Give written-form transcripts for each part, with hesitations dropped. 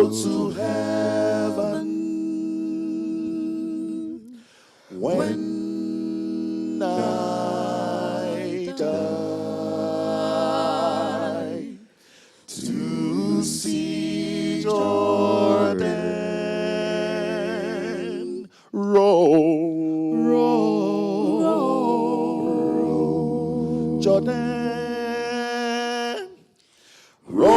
go to heaven when I die to see Jordan roll, Jordan roll,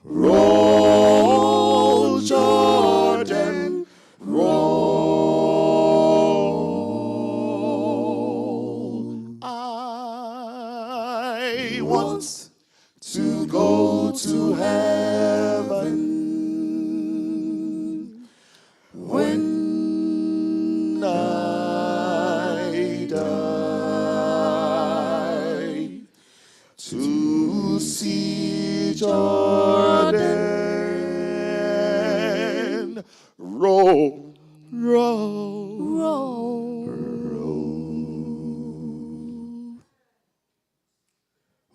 roll, Jordan roll. I want to go to heaven when I die to see Jordan roll, roll, roll, roll.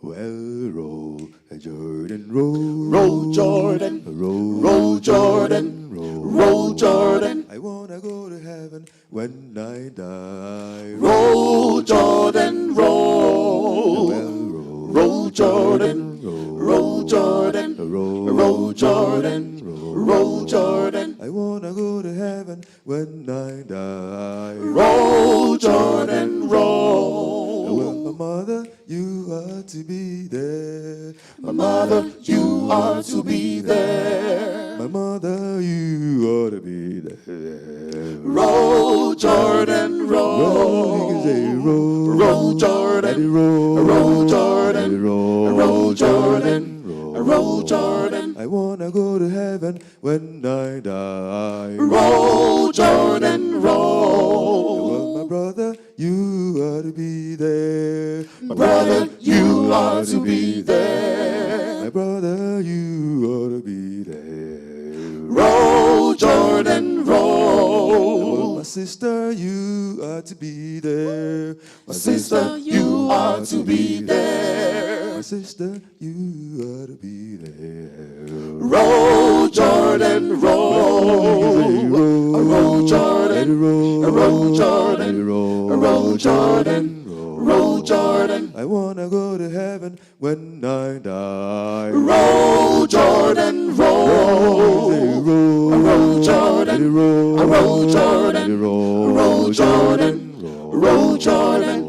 Well, roll, Jordan, roll, roll, Jordan, roll, roll, Jordan, roll, Jordan. I wanna go to heaven when I die. Roll, Jordan, roll, roll, Jordan, roll, Jordan, roll, Jordan, roll, Jordan. I wanna go to heaven when I die. Roll, Jordan, roll. Well, my mother, you are to be there. My mother, you are to be there. My mother, you ought to be there. Roll, Jordan, roll. Roll, Jordan, roll, Jordan, roll, Jordan, roll, Jordan. I wanna go to heaven when I die. Roll, Jordan, roll. Well, my brother, you ought to be there. My brother, you are to be there. My brother, you ought to be there. Roll, Jordan, roll. My sister, you are to be there. My sister, you are to be there. My sister, you ought to be there. Roll, Jordan, roll. Roll, Jordan, roll, Jordan, roll, Jordan, roll, Jordan. I wanna go to heaven when I die. Roll, Jordan, roll. Roll, Jordan, roll, Jordan, roll, Jordan, roll, Jordan.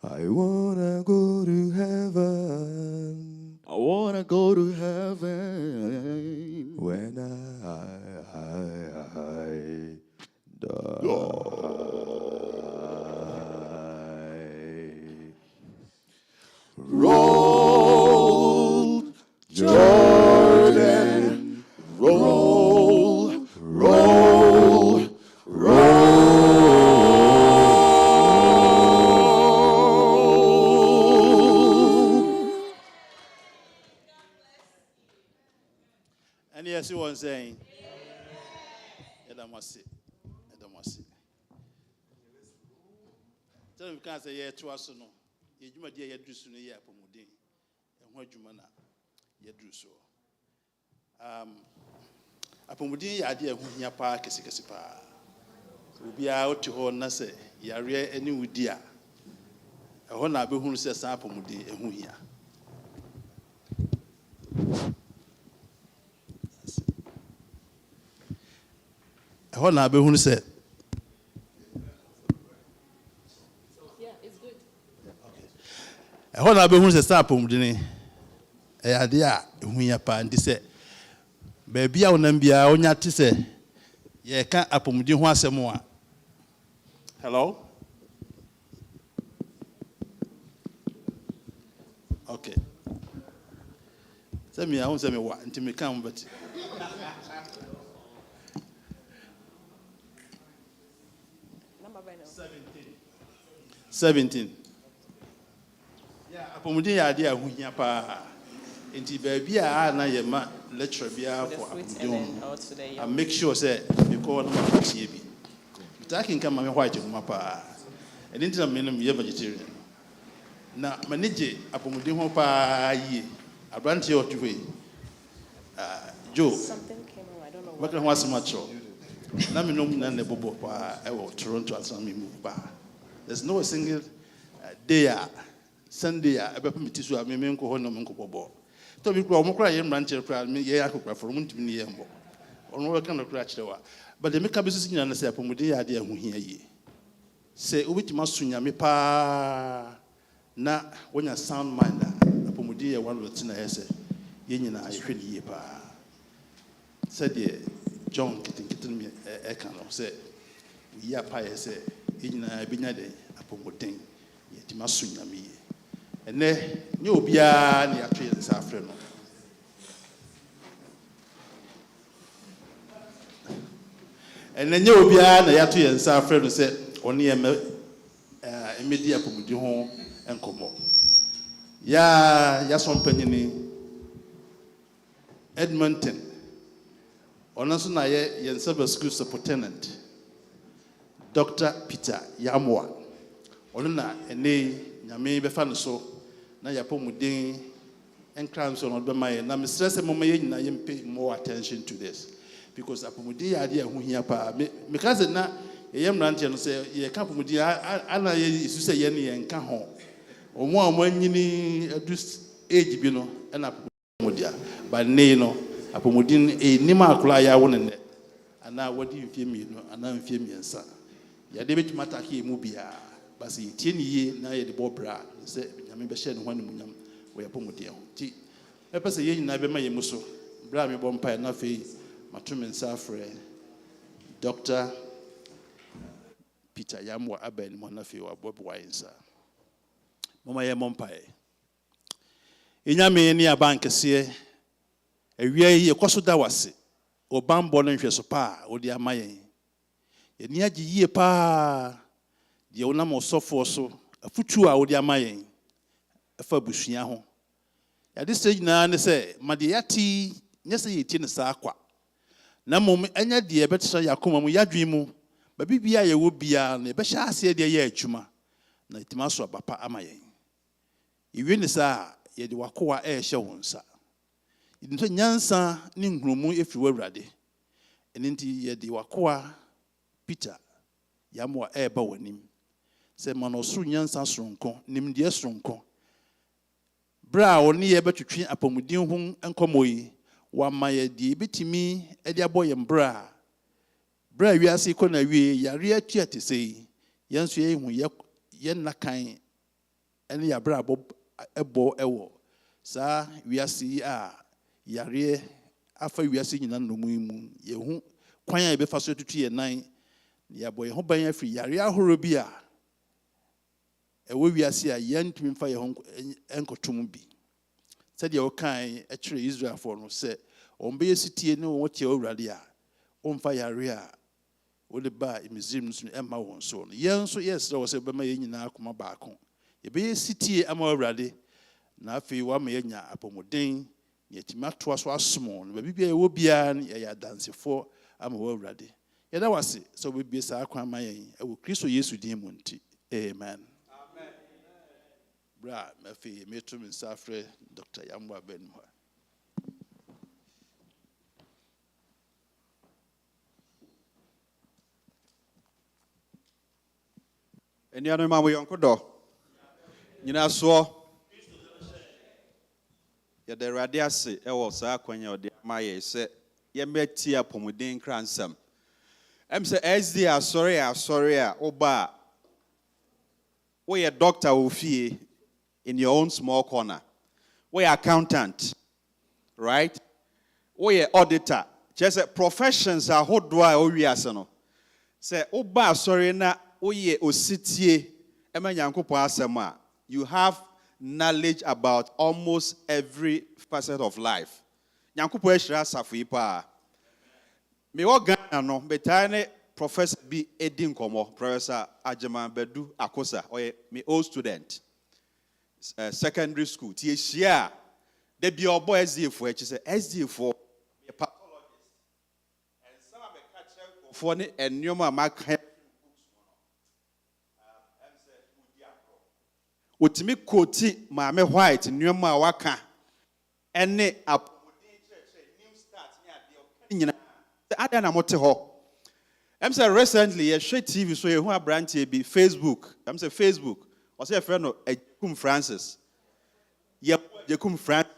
I wanna go to heaven. I wanna go to heaven When I die. roll, Jordan, roll, roll, roll. And yes, you want saying, Edamasi. Tell me, can't say, yeah, to us, no. You might dear, you do soon, yeah, Pomudin, and what you manna, you do so. Apomudin, ya dear, who ya park is a casipa. Will be out to hold Nassa, ya rear any with dear. A honor be who says Apomudin, and who here. A honor be who said. Ɛhɔ na abɛhu sɛ saa apɔmudene ɛyɛ adeɛ a ɛhu ya paa nti sɛ baabi a wonam biara wonya te sɛ yɛka apɔmuden ho asɛm a hello okay sɛ me ahu sɛ me wa nti me ka mo bɛte 17 apɔmuden yɛ adeɛ a ho hia paa nti baabi a na yɛ ma lecture biara for apɔmuden I make sure say me call no ma tie bi taking come me white ho paa ɛne nti na me no yɛ vegetarian na manage apɔmuden ho paa yie Abranti or two way. Joe. Something came on, I don't know What can was much? Naminum and the Bobo, Toronto, and some move bar. There's no single day, Sunday, I bet me to have me uncle Honor Uncle Bobo. Tommy Cromocra, and Rancher crowd me, Yaku for one to me, or no kind of cratch. But the make a business in an assembly with the idea who hear ye. Say, which must soon me pa na when you sound minder, a pomudia one with Tina Hesse, Yin I should ye pa. Said ye, John getting me a canoe, said, we are pie, say, Yin I be nade, a pomuding, yet you must soon me. And then you be a near tree and saffron. And then you be a near tree and saffron said, only a media pomudi home and come up. Ya son penny Edmonton. On also na yen serve school superintendent Dr. Peter Yamoah. Onuna ene nyame be fa no so na ya pomudin and crimes on be my na me stress mo me nyina yem pay more attention to this because apomudin ya de hu hia pa me ka se na yem rantie no se ye ka apomudin ana ye isu se ye ne ye nka ho omo amanyini adus age bi no na apomudia ba nei no apomudin enima akula ya wo ne ana wodi mfie mi no ana mfie miensa ya de betima take mu bia basi tie ni ye na ye de bobra se nyame be hye ne ho ne munyam wo ya pomudin ho ti e pese ye nyina be ma ye muso bra me bompa na fe matume nsa afre Dr. Peter Yamoah aben mo na fe wa bobwa insa mama ye mompa e enyame ni abankese ewie ye koso da wase obambo no nhwe so pa odi amayen ye ni agi yie pa de wona mo sofo so afutu a odi amayen afa busua ho ya de stage na ne se made yati nyese ye ti ne sa akwa na mom anya de e betsa yakoma mu yadwi mu ba bibia ye wo bia na be sha ase de ye adwuma na itima so abapa amayen iwe ne sa ye de wakoa e hye wo nsa nto nyansa ni nhrumu efi wawrade eninti ye de wakoa Peter Yamoah e ba wanim se manosu nyansa soronko nimde soronko bra oni ye betwetwe apamudin hu enkomoyi wa maye die betimi e de aboye mbra wiase ko na wie yare atua te sei yenso ye hu ye nakan ene ya bra ebo ewo sa wiase a yare afa wiase nyina no mu ye hu kwan ya be fa so tutu ye nan ya boye ho ban afri yare ahoro bi a ewo wiase a yantumi fa ye ho enkotom bi said ye okan e kire Israel for no se ombe yesitie ne wo tie owrade a omfa yare a wo de ba imizim no emma won so no yenso yes wo se be ma ye nyina akoma baako ye be yesitie ama owrade na afi wa ma ye nya apomuden ye tima to aso asomo no ba bibia ye wo bia ye ya dansefo ama wo owrade ye da wase so be bia sa akwa ma ye e wo Kristo Yesu din mu nti amen. Bra, my fee, Metro in Safre, Dr. Yamoah Benmoa. Any other man with Uncle Do? You know, so ya the radiasi, I was a when you're the Maya said, ye met tea upon within cransome. I'm say, SD, sorry, Oba. We a doctor will fee in your own small corner. We accountant, right? We auditor. Just professions are hot dry or no. Say, Oba, sorry, na we ositi emanya you have knowledge about almost every facet of life. Nyankupo eshira safuipa. Me wo Ghana no betane Professor B Edin Komo, Professor Ajaman Bedu Akosa, or me old student. Secondary school. Tia they be your boy SDF, which is SDF a pathologist. And some of the catcher for it and Numa Mark Utimi Koti, Mame White, Numa Waka, ɛne apɔmuden kyerɛkyerɛ new start ne adeɛ ɔka nyinaa ada na mote hɔ ɛm sɛ recently yɛhwɛ TV so yɛhu aberanteɛ bi Facebook ɛm sɛ Facebook ɔsɛ yɛfrɛ no Ajekum Francis Yamoah Ajekum Francis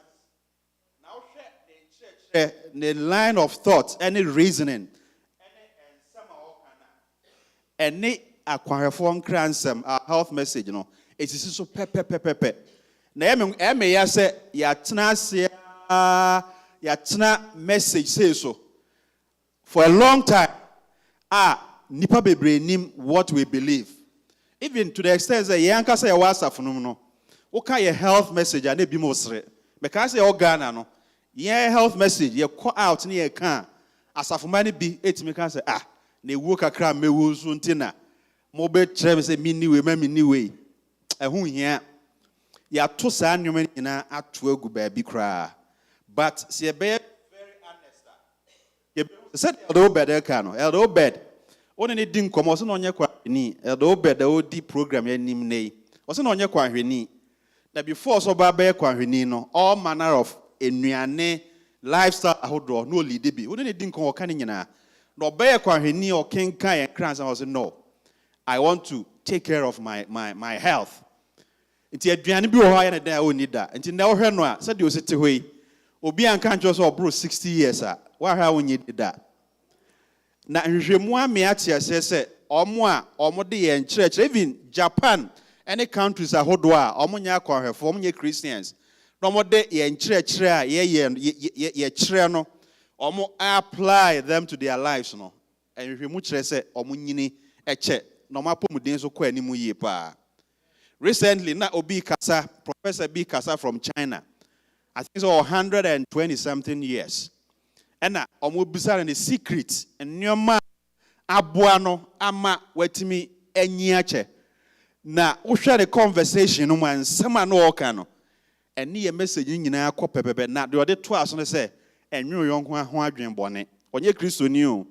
na wohwɛ ne nkyerɛkyerɛ ne line of thought any reasoning ɛne nsɛm a ɔka na ɛne akwanhwɛfoɔ nkra nsɛm a health message no ɛsisi so pɛpɛpɛpɛpɛ na ɛmɛ ya sɛ yɛatena ase yɛatena message sei so for a long time nipa bebree nim what we believe even to the extent that yɛn ankasa yɛwɔ asafo no mu no woka yɛ health message a na ebi mo sere mɛka sɛ yɛwɔ Ghana no yɛn health message yɛkɔ out ne yɛka asafoma no bi etimi ka sɛ na ewuo kakra mewu nso nti na mo bɛkyerɛ me sɛ minni wei ma minni wei ɛho hia yɛato saa nnwoma nyinaa ato agu baabi koraa but sɛ yɛbɛyɛ very honest said Elder Obed ka no Elder Obed one ne di nkɔmɔ ɔsɛ na ɔnyɛ kwanhwɛni Elder Obed a ɔdi program yɛnim nei ɔsɛ na ɔnyɛ kwanhwɛni na before so ba bɛyɛ kwanhwɛni no all manner of nnuane lifestyle ahodoɔ na ɔlidi bi one ne di nkɔmɔ ɔka ne nyinaa na ɔbɛyɛ kwanhwɛni ɔkenka yɛn kra nsɛm ɔsɛ no I want to take care of my health nti aduane bi wɔ hɔ ayɛ ne dan a ɔnni da nti na ɔhwɛ no a sɛdeɛ ɔsi te hɔ yi obi anka nkyerɛ sɛ ɔboro 60 years a wahwɛ a wonyi da na nhwehwɛmu ame ate aseɛ sɛ ɔmo de yɛn kyerɛkyerɛ even Japan any countries ahodoɔ a ɔmo nyɛ akwanhwɛfoɔ ɔmo nyɛ Christians na ɔmo de yɛn kyerɛkyerɛ a yɛkyerɛ no ɔmo apply them to their lives no nhwehwɛmu kyerɛ sɛ ɔmo nyini ɛkyɛ na ɔmo apɔmuden so kɔ anim yie paa recently na obi kasa Professor B kasa from China I think so 120 something years and omo bisara ne secret nneoma aboa no ama watimi anyi ache na wo hwɛ the conversation no man sama no oka no ene ye message nyina akɔ pɛpɛpɛ na de ɔde to aso ne sɛ enwe yɔnko ho adwen bɔne onye kristoni o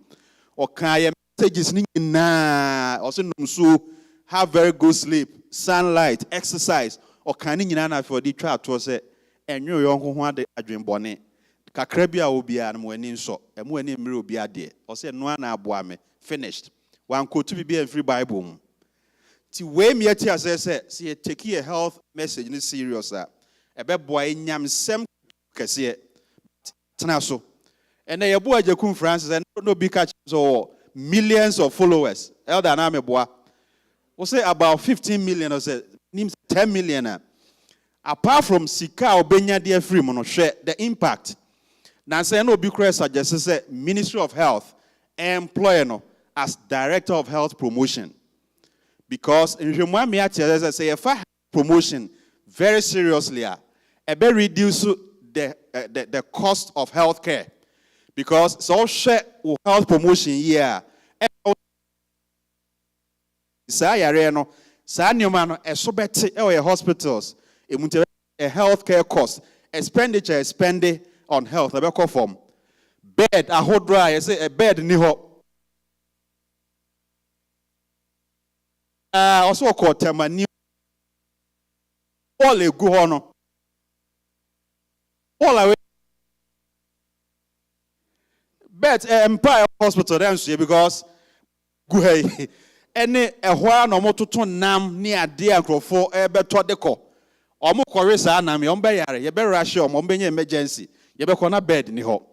ɔka ye messages ni nyina ɔse nom so have very good sleep sunlight exercise ɔka ni nyina na afɔ de twa ato sɛ enwe yɔnko ho ade adwen bɔne kakra bi a obia na mo ani nso emu ani mmere obi ade ɔse no na aboa me finished wan quote bi in free bible mu ti we me ati asɛ sɛ take a health message ni serious a ɛbɛboa enyamsɛm kɛseɛ tena so ɛna yɛbo Ajekum Francis and no bi catch so millions of followers elder na me boa we say about 15 million or say 10 million apart from sika obenya de free mo no hwɛ the impact na say no bi kura suggest say Ministry of Health employ no as Director of Health Promotion because in Yamoah me ati say if promotion very seriously ebe reduce the cost of health care because so share health promotion here sa yare no sa nyoma no eso bete e hospitals a health care cost expenditure spending on health ebe call from bed ahodra you say a bed ni ho also call temani all a go no all away bed Empire Hospital dem so because go hey any ehwa no mototo nam ni ade ankrofo ebeto deko omo kore saa nam ye ombe yare ye be rush omo benye emergency ye be kona bed ni ho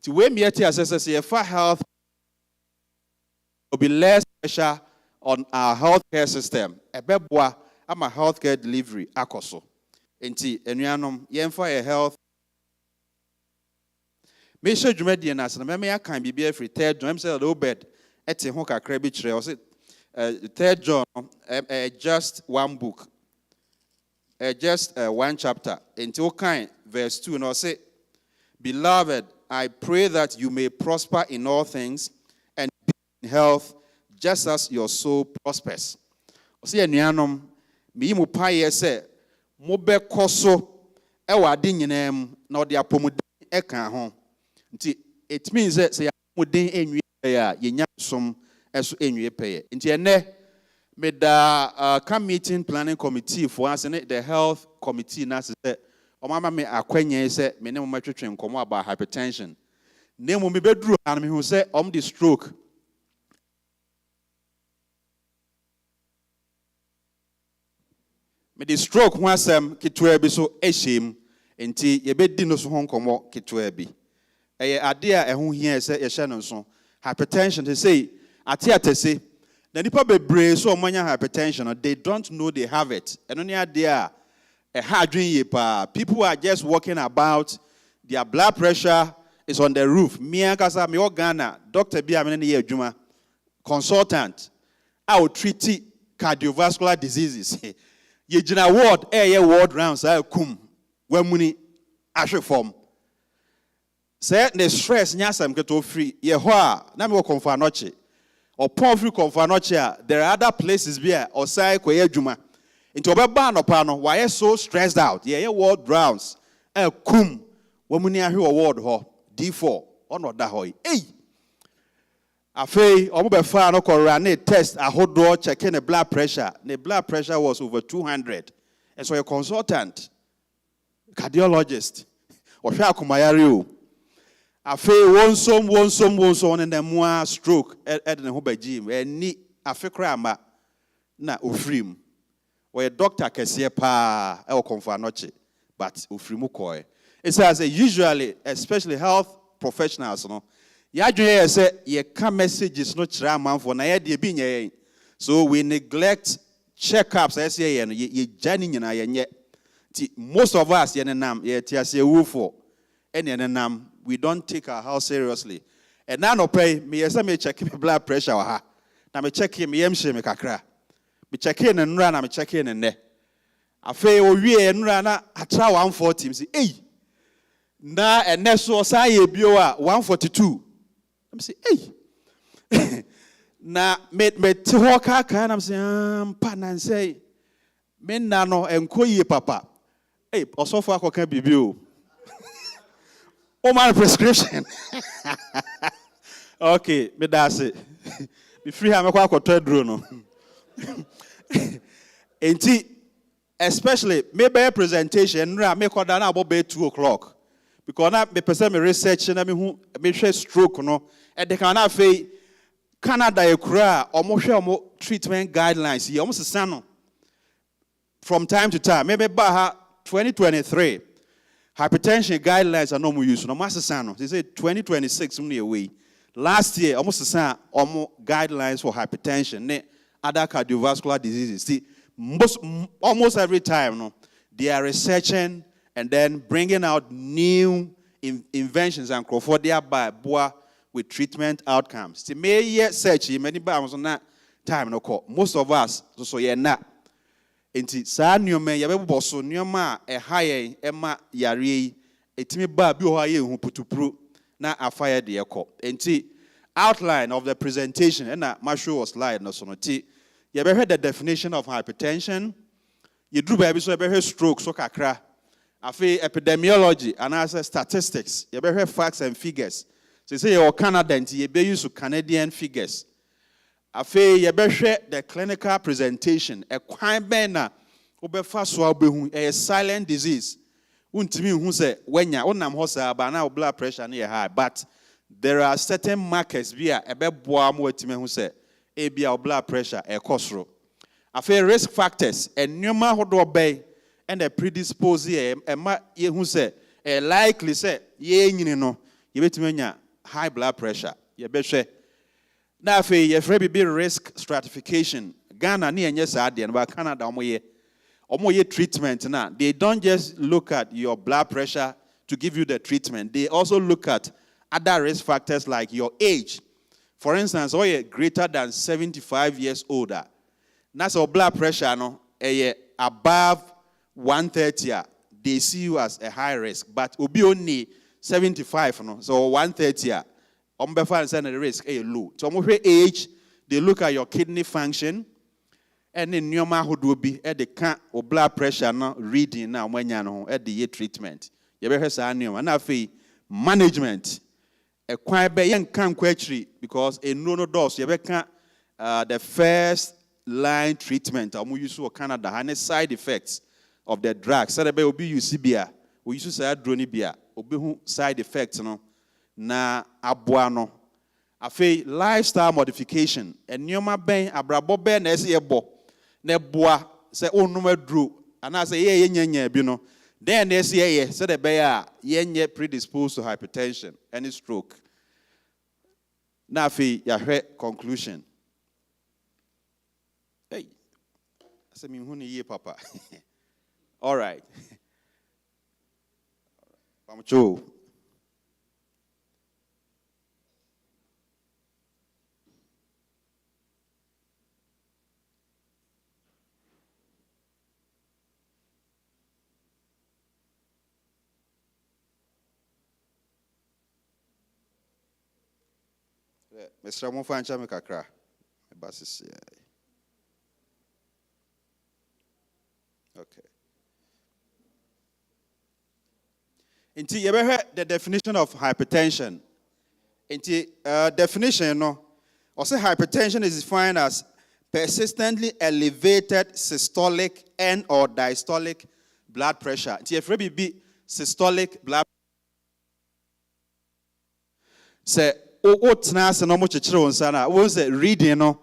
ti we me ati assess ye for health will be less pressure on our healthcare system ebeboa ama healthcare delivery akoso enti enuanom ye mfa ye health me sure dwumadi na asana me akan bibia free third John say the Obed ete ho kakra bi kire o say third John just one book just one chapter until kind verse 2 and I say beloved I pray that you may prosper in all things and be in health just as your soul prospers. O say anuanom me mu pa ye say mo be koso e wa de nyinam na o de apomuden e kan ho nti it means that say apomuden enwie ya yenya som eso enwie peye nti ene me da come meeting planning committee for us and the health committee na say mama me akwenye say me ne mo matwetwe nkomo about hypertension. Ne mo me bedru an me hu say the stroke. Me the stroke ho asem ketwa bi so ehiem enti ye bedi no so ho nkomo ketwa bi. Eye ade a eho hia say ye hye no so hypertension they say ate say na nipa bebre so omanya hypertension they don't know they have it. Eno ne ade a people are just walking about, their blood pressure is on the roof. Me kasa me Ghana, Dr. Bia me ne adwuma, consultant. I will treat cardiovascular diseases. Ye gina ward, ward rounds, I kum, when muni ashe form. Say the stress nyasam get free. Ye hoa, na me konfa noche. Or pon free konfa noche. There are other places here, or say kwe adwuma. Into obeba no pano, why so stressed out? Yeah, ward rounds. Kum, womuni ahi ward ho D4 or not that hoy. Hey, afei omobefa no korane test ahodo checking the blood pressure. The blood pressure was over 200. And so a consultant, cardiologist, or hwa kumayari o. Afei wonsom and the more stroke at the hobejim. Eni afekra ma na ofrim. Or a doctor can say pa el confanoche, but ufrimukoe. It says usually, especially health professionals, no. Ya say ye can messages no chraman for na ye binye. So we neglect checkups as ye janning na ye. Most of us ye nam ye tiase wufo. Any nam we don't take our health seriously. And now no pay me yes me check my blood pressure ha. Na me check me yemhye me kakra. Me check in and run, I'm checking in there. I feel we and run a try 140. Say, hey, na and next was I bio 142. I'm saying, hey, na me talk and I'm saying, pan and say, men nano and koye papa. Hey, also for I can be bio. Oh, my prescription. Okay, me that's it. Be free, I'm a quack third drone. Especially maybe presentation make or down about 2 o'clock because now me person me research na me share stroke no and they can have Canada ekura omo treatment guidelines here almost sano from time to time maybe ba 2023 hypertension guidelines are no more use no master sano they say 2026 only away last year almost omo guidelines for hypertension ne other cardiovascular diseases. See, almost every time, no, they are researching and then bringing out new inventions and thereby with treatment outcomes. See, may yet search many times on that time no call. Most of us so ye na. Enti sa nneoma ye bebo so nneoma e haye ema yare etimi ba bi ho haye hu putupru na afire de ekọ. Enti outline of the presentation and my show was slide no so no ti. You ever heard the definition of hypertension? You drew baby so ever heard stroke so kakra. Afi epidemiology and answer statistics. You ever heard facts and figures? So you say you're Canadian, you be use Canadian figures. Afi you ever heard the clinical presentation. A quite bena obefa so a silent disease. Untimi hu say when ya onam hosa ba na blood pressure na high, but there are certain markers via ebe boa mo etime hu say ABL blood pressure a cosro. I feel risk factors and numa hodo bay and a predispose ye who say a likely say ye no you bet me high blood pressure. Ye beshe. Now fe ye free risk stratification. Ghana ni enye saadi and ba Canada omo ye treatment na. They don't just look at your blood pressure to give you the treatment. They also look at other risk factors like your age. For instance, or you're greater than 75 years older. That's your blood pressure, no, above 130, they see you as a high risk. But will be only 75, no, so 130, the risk low. So age, they look at your kidney function, and then your man who be at the count or blood pressure no reading now when you at the treatment. You better say and I management. A quite young can quetry because a no dose you the first line treatment use for Canada and the side effects of the drugs. So will be UCBA we use say drone bia obehu side effects no na aboa no afi lifestyle modification enioma ben abrabo ben na ese yebo na boa say onum aduro ana say ye nyanya bi no then na ese ye say the be a ye predisposed to hypertension and stroke. Na afi ya hwe conclusion. Hey, say me hu ni ye papa. All right. Pamcho. Mr. Mofancha Mekakra. Okay. Inti you ever heard the definition of hypertension? Inti definition no. Also hypertension is defined as persistently elevated systolic and or diastolic blood pressure. Inti if we be systolic blood say o tena se no mo chechire wonsa na won say reading no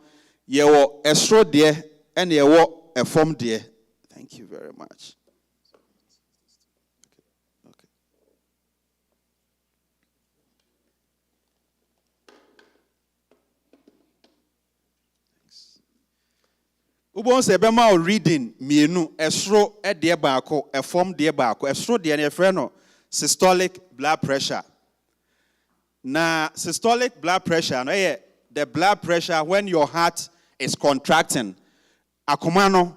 ye wo esro de and ye wo efom de. Thank you very much. Okay. Ubon say be ma reading mienu esro e de baako efom de baako esro de na efre no systolic blood pressure. Now, systolic blood pressure, no, the blood pressure when your heart is contracting. Akumano,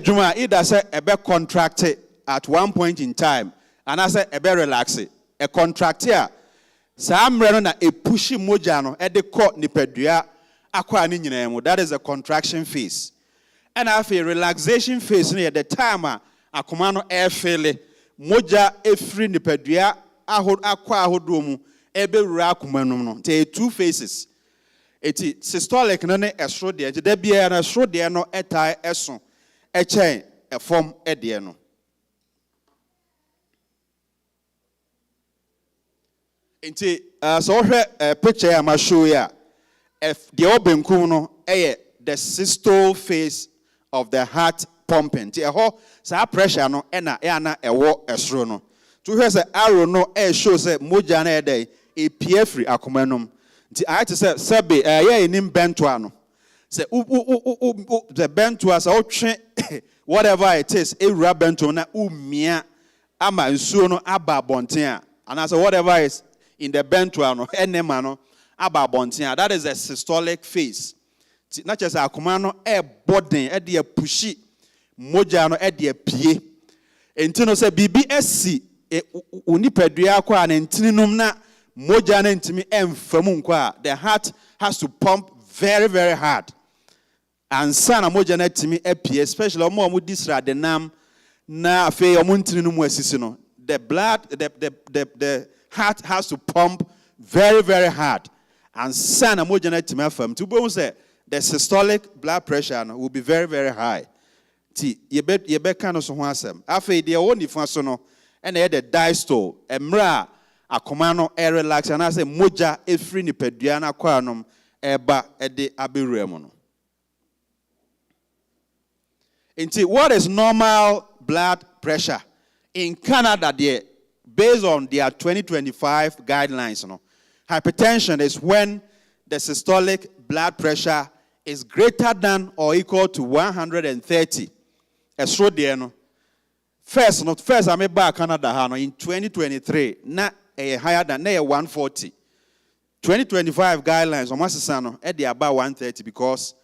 juma either say be contracted at one point in time, and I say be relaxed. A contractor, some na a pushy mojano at the court nipedua akwa ni nyinemu. That is a contraction phase. And after a relaxation phase, near the time akumano air fele moja efri nipedua ahod akwa ahodomu. Ebe rakumanum no te two phases eti systolic no ne esro de enti da bia na esro de no etai eso echen efom ede no enti so hwe picture am show ya if the obenkum no the systole phase of the heart pumping ti ho sa pressure no na ewo esro no to hwe say arrow no show say moja na ede a piefri akomanum nti I to say sebe ye enim bentoa no say the bentoa say otwe whatever it is ewura bentoa na umia ama nsuo no aba bonten a and say whatever is in the bentoa no enema no aba bonten a that is a systolic phase nti na chese akoma no boden de a pushi moja no de pie enti no say bibi esi unipadua akwa na ntinum na moja na ntimi emfamu nkwa the heart has to pump very very hard and sana moja na timi apie especially omo disra the nam na afi omo ntinum asisi no the blood the heart has to pump very very hard and sana moja na timi afam to bo say the systolic blood pressure no will be very very high ti yebe kan no so ho asem afi de o nifa so no and the diastole emra akoma no relax and I say moja efri ni pedua na kwa nom eba de aberuam no. Inti what is normal blood pressure in Canada there based on their 2025 guidelines no. Hypertension is when the systolic blood pressure is greater than or equal to 130. Esro de no. First I'm back Canada in 2023 na higher than 140. 2025 guidelines almost no at about 130 because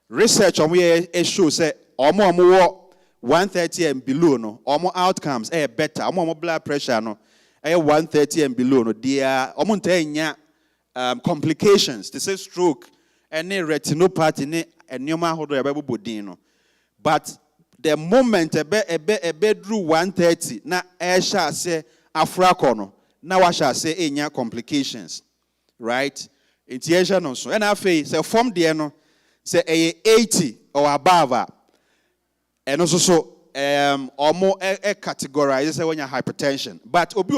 research on we show say omo 130 and below no omo outcomes better omo blood pressure no 130 and below no there omo ntanya complications they say stroke any retinopathy ne enioma hodo ya bodin no but the moment ebe drew 130 na sha say afrako no na wa sha say enya complications right intiation no so and afei say from there no say 80 or above and also so more categorize say when you hypertension. But obi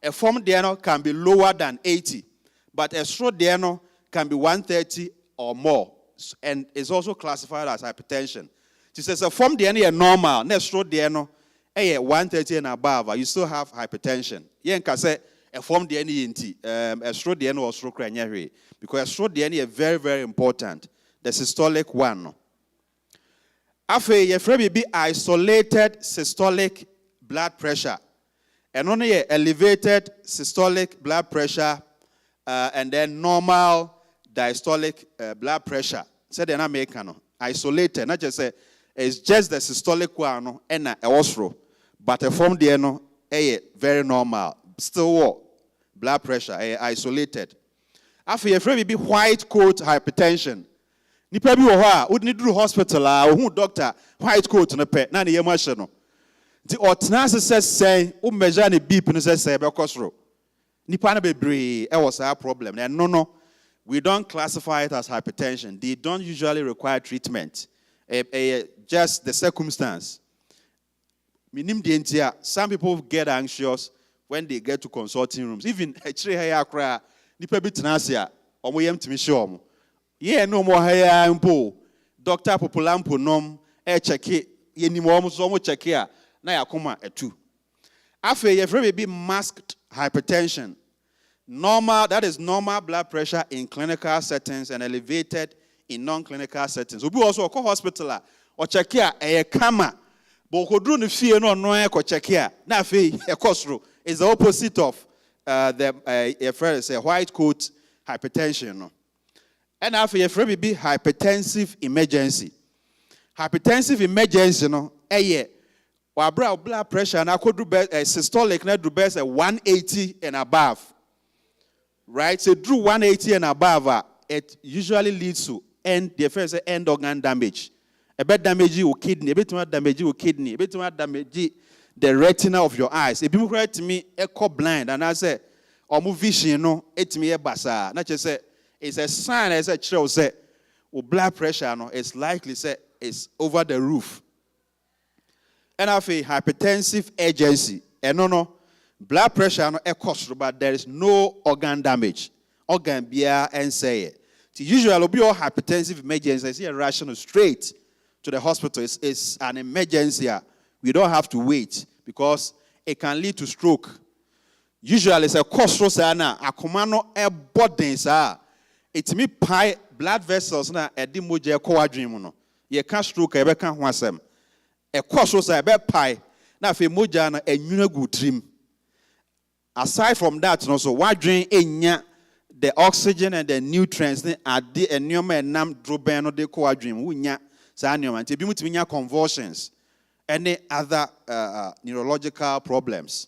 a form there can be lower than 80, but a stroke there can be 130 or more, and is also classified as hypertension. It says a form there normal, next stroke there 130 and above, you still have hypertension. Yeah, can say a form there a stroke there or stroke because a stroke there is very, very important. The systolic one. After your friend be isolated systolic blood pressure, and only elevated systolic blood pressure, and then normal diastolic blood pressure. Say they're not making isolated. Not just say it's just the systolic one and a osro, but a form there no very normal. Still blood pressure isolated. After your friend be white coat hypertension. Nipa bi wo ho a wodi duru hospital a wo hu doctor white coat no pe na ne yema hye no ti otena say wo measure ne beep no say be kosoro nipa na bebre e was a problem and no we don't classify it as hypertension. They don't usually require treatment. Just the circumstance. Minim de ntia some people get anxious when they get to consulting rooms. Even actually here akra nipa bi tena ase a omo yam timi hye omo. Yeah, no more higher impo. Doctor Populampo nom check it. Ye ni mo so check here. Na ya koma etu. After you very be masked hypertension. Normal, that is normal blood pressure in clinical settings and elevated in non-clinical settings. Obi also go hospital or check here e kama. But kodru no fie no no ko check here. Na fe e kosro is the opposite of the white coat hypertension no. And after your friend be hypertensive emergency. Hypertensive emergency no blood pressure na could do systolic na do best 180 and above. Right? So drew 180 and above, it usually leads to end organ damage. A bit damage your kidney, a bit more damage your kidney, a bit more damage the retina of your eyes. If you write to me echo blind and I say or move vision no, it me a basa. Not just say it's a sign as a child say, blood pressure no, it's likely say it's over the roof. And I feel hypertensive urgency. And no, blood pressure no a cost, but there is no organ damage. Organ beer and say it. Usually, be all hypertensive emergency. I see a rational straight to the hospital. It's an emergency. We don't have to wait because it can lead to stroke. Usually, it's a cost. A commando a body it me pie blood vessels na edi moje ko adwen no ye ka stroke e be ka ho asem e koso sa e be pie na fe moja na enwuna gu trim. Aside from that no so wadwen enya the oxygen and the nutrients ne ade enoma enam droben no de ko adwen wunya sa enoma nti bi mutimi nya convulsions any other neurological problems.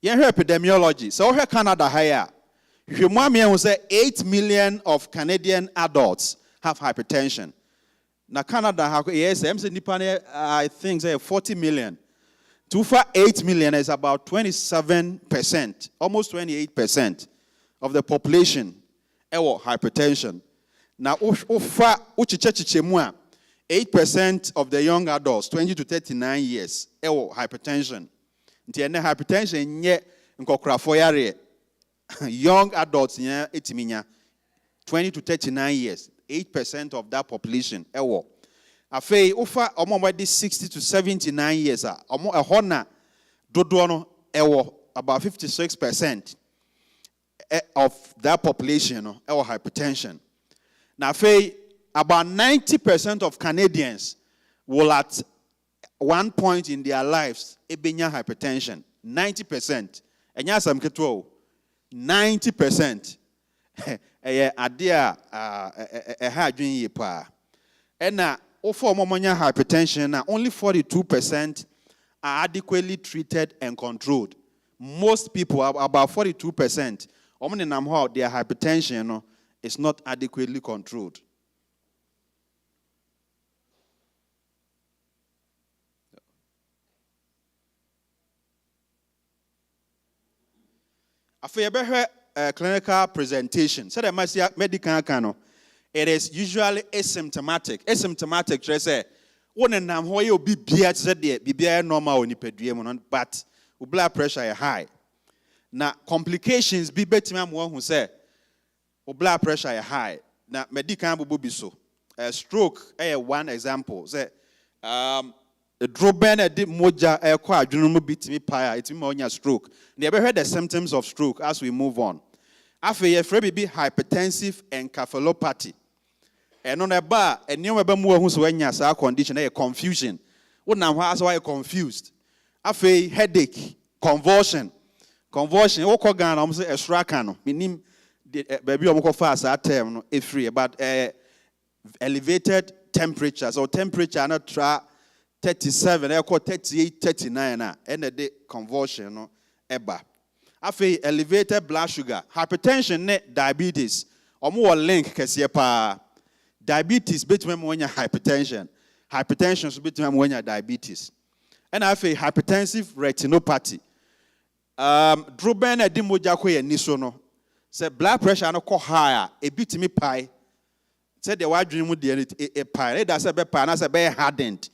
Yen epidemiology so here Canada higher. We say 8 million of Canadian adults have hypertension. Now Canada, yes, I think say 40 million. Too far 8 million is about 27%, almost 28% of the population have hypertension. Now, 8% of the young adults, 20 to 39 years, have hypertension. Hypertension yet in young adults, 20 to 39 years, 8% of that population. Afei, ofa omo 60 to 79 years, omo ehona dodono about 56% of that population have hypertension. Now, about 90% of Canadians will at one point in their lives ebenya hypertension. 90%. Enya sam keto 90%. Adia ha adwen yi pa. Ena for momonya hypertension, only 42% are adequately treated and controlled. Most people, about 42%, their hypertension is not adequately controlled. After a clinical presentation, so the medical cano, it is usually asymptomatic. Asymptomatic, just say, one and I'm how you be beer normal on the but blood pressure is high. Now, complications be better one who say, blood pressure is high. Now, medical be so. Stroke, one example. Say, the drobene did moja quadrumu bit me pie, it's me stroke. Never heard the symptoms of stroke as we move on. After your friend be hypertensive encephalopathy. And on a bar, and you remember more who's when you saw condition, a confusion. What now? Why you confused? After headache, convulsion. Convulsion, what call gun? I'm saying a strakano. Meaning, baby, I'm fast at term, if free, but elevated temperatures or temperature not try 37, I call 38, 39, and a day convulsion, no, eba. After elevated blood sugar, hypertension, diabetes, or more link, pa. Diabetes between when you're hypertension. Hypertension is between when you're diabetes. And after hypertensive retinopathy. Droben a dimojako ye nisono. Say blood pressure no ko higher, a bit me pie. Say the wide dream with a pie. That's a bit pie, a bit hardened.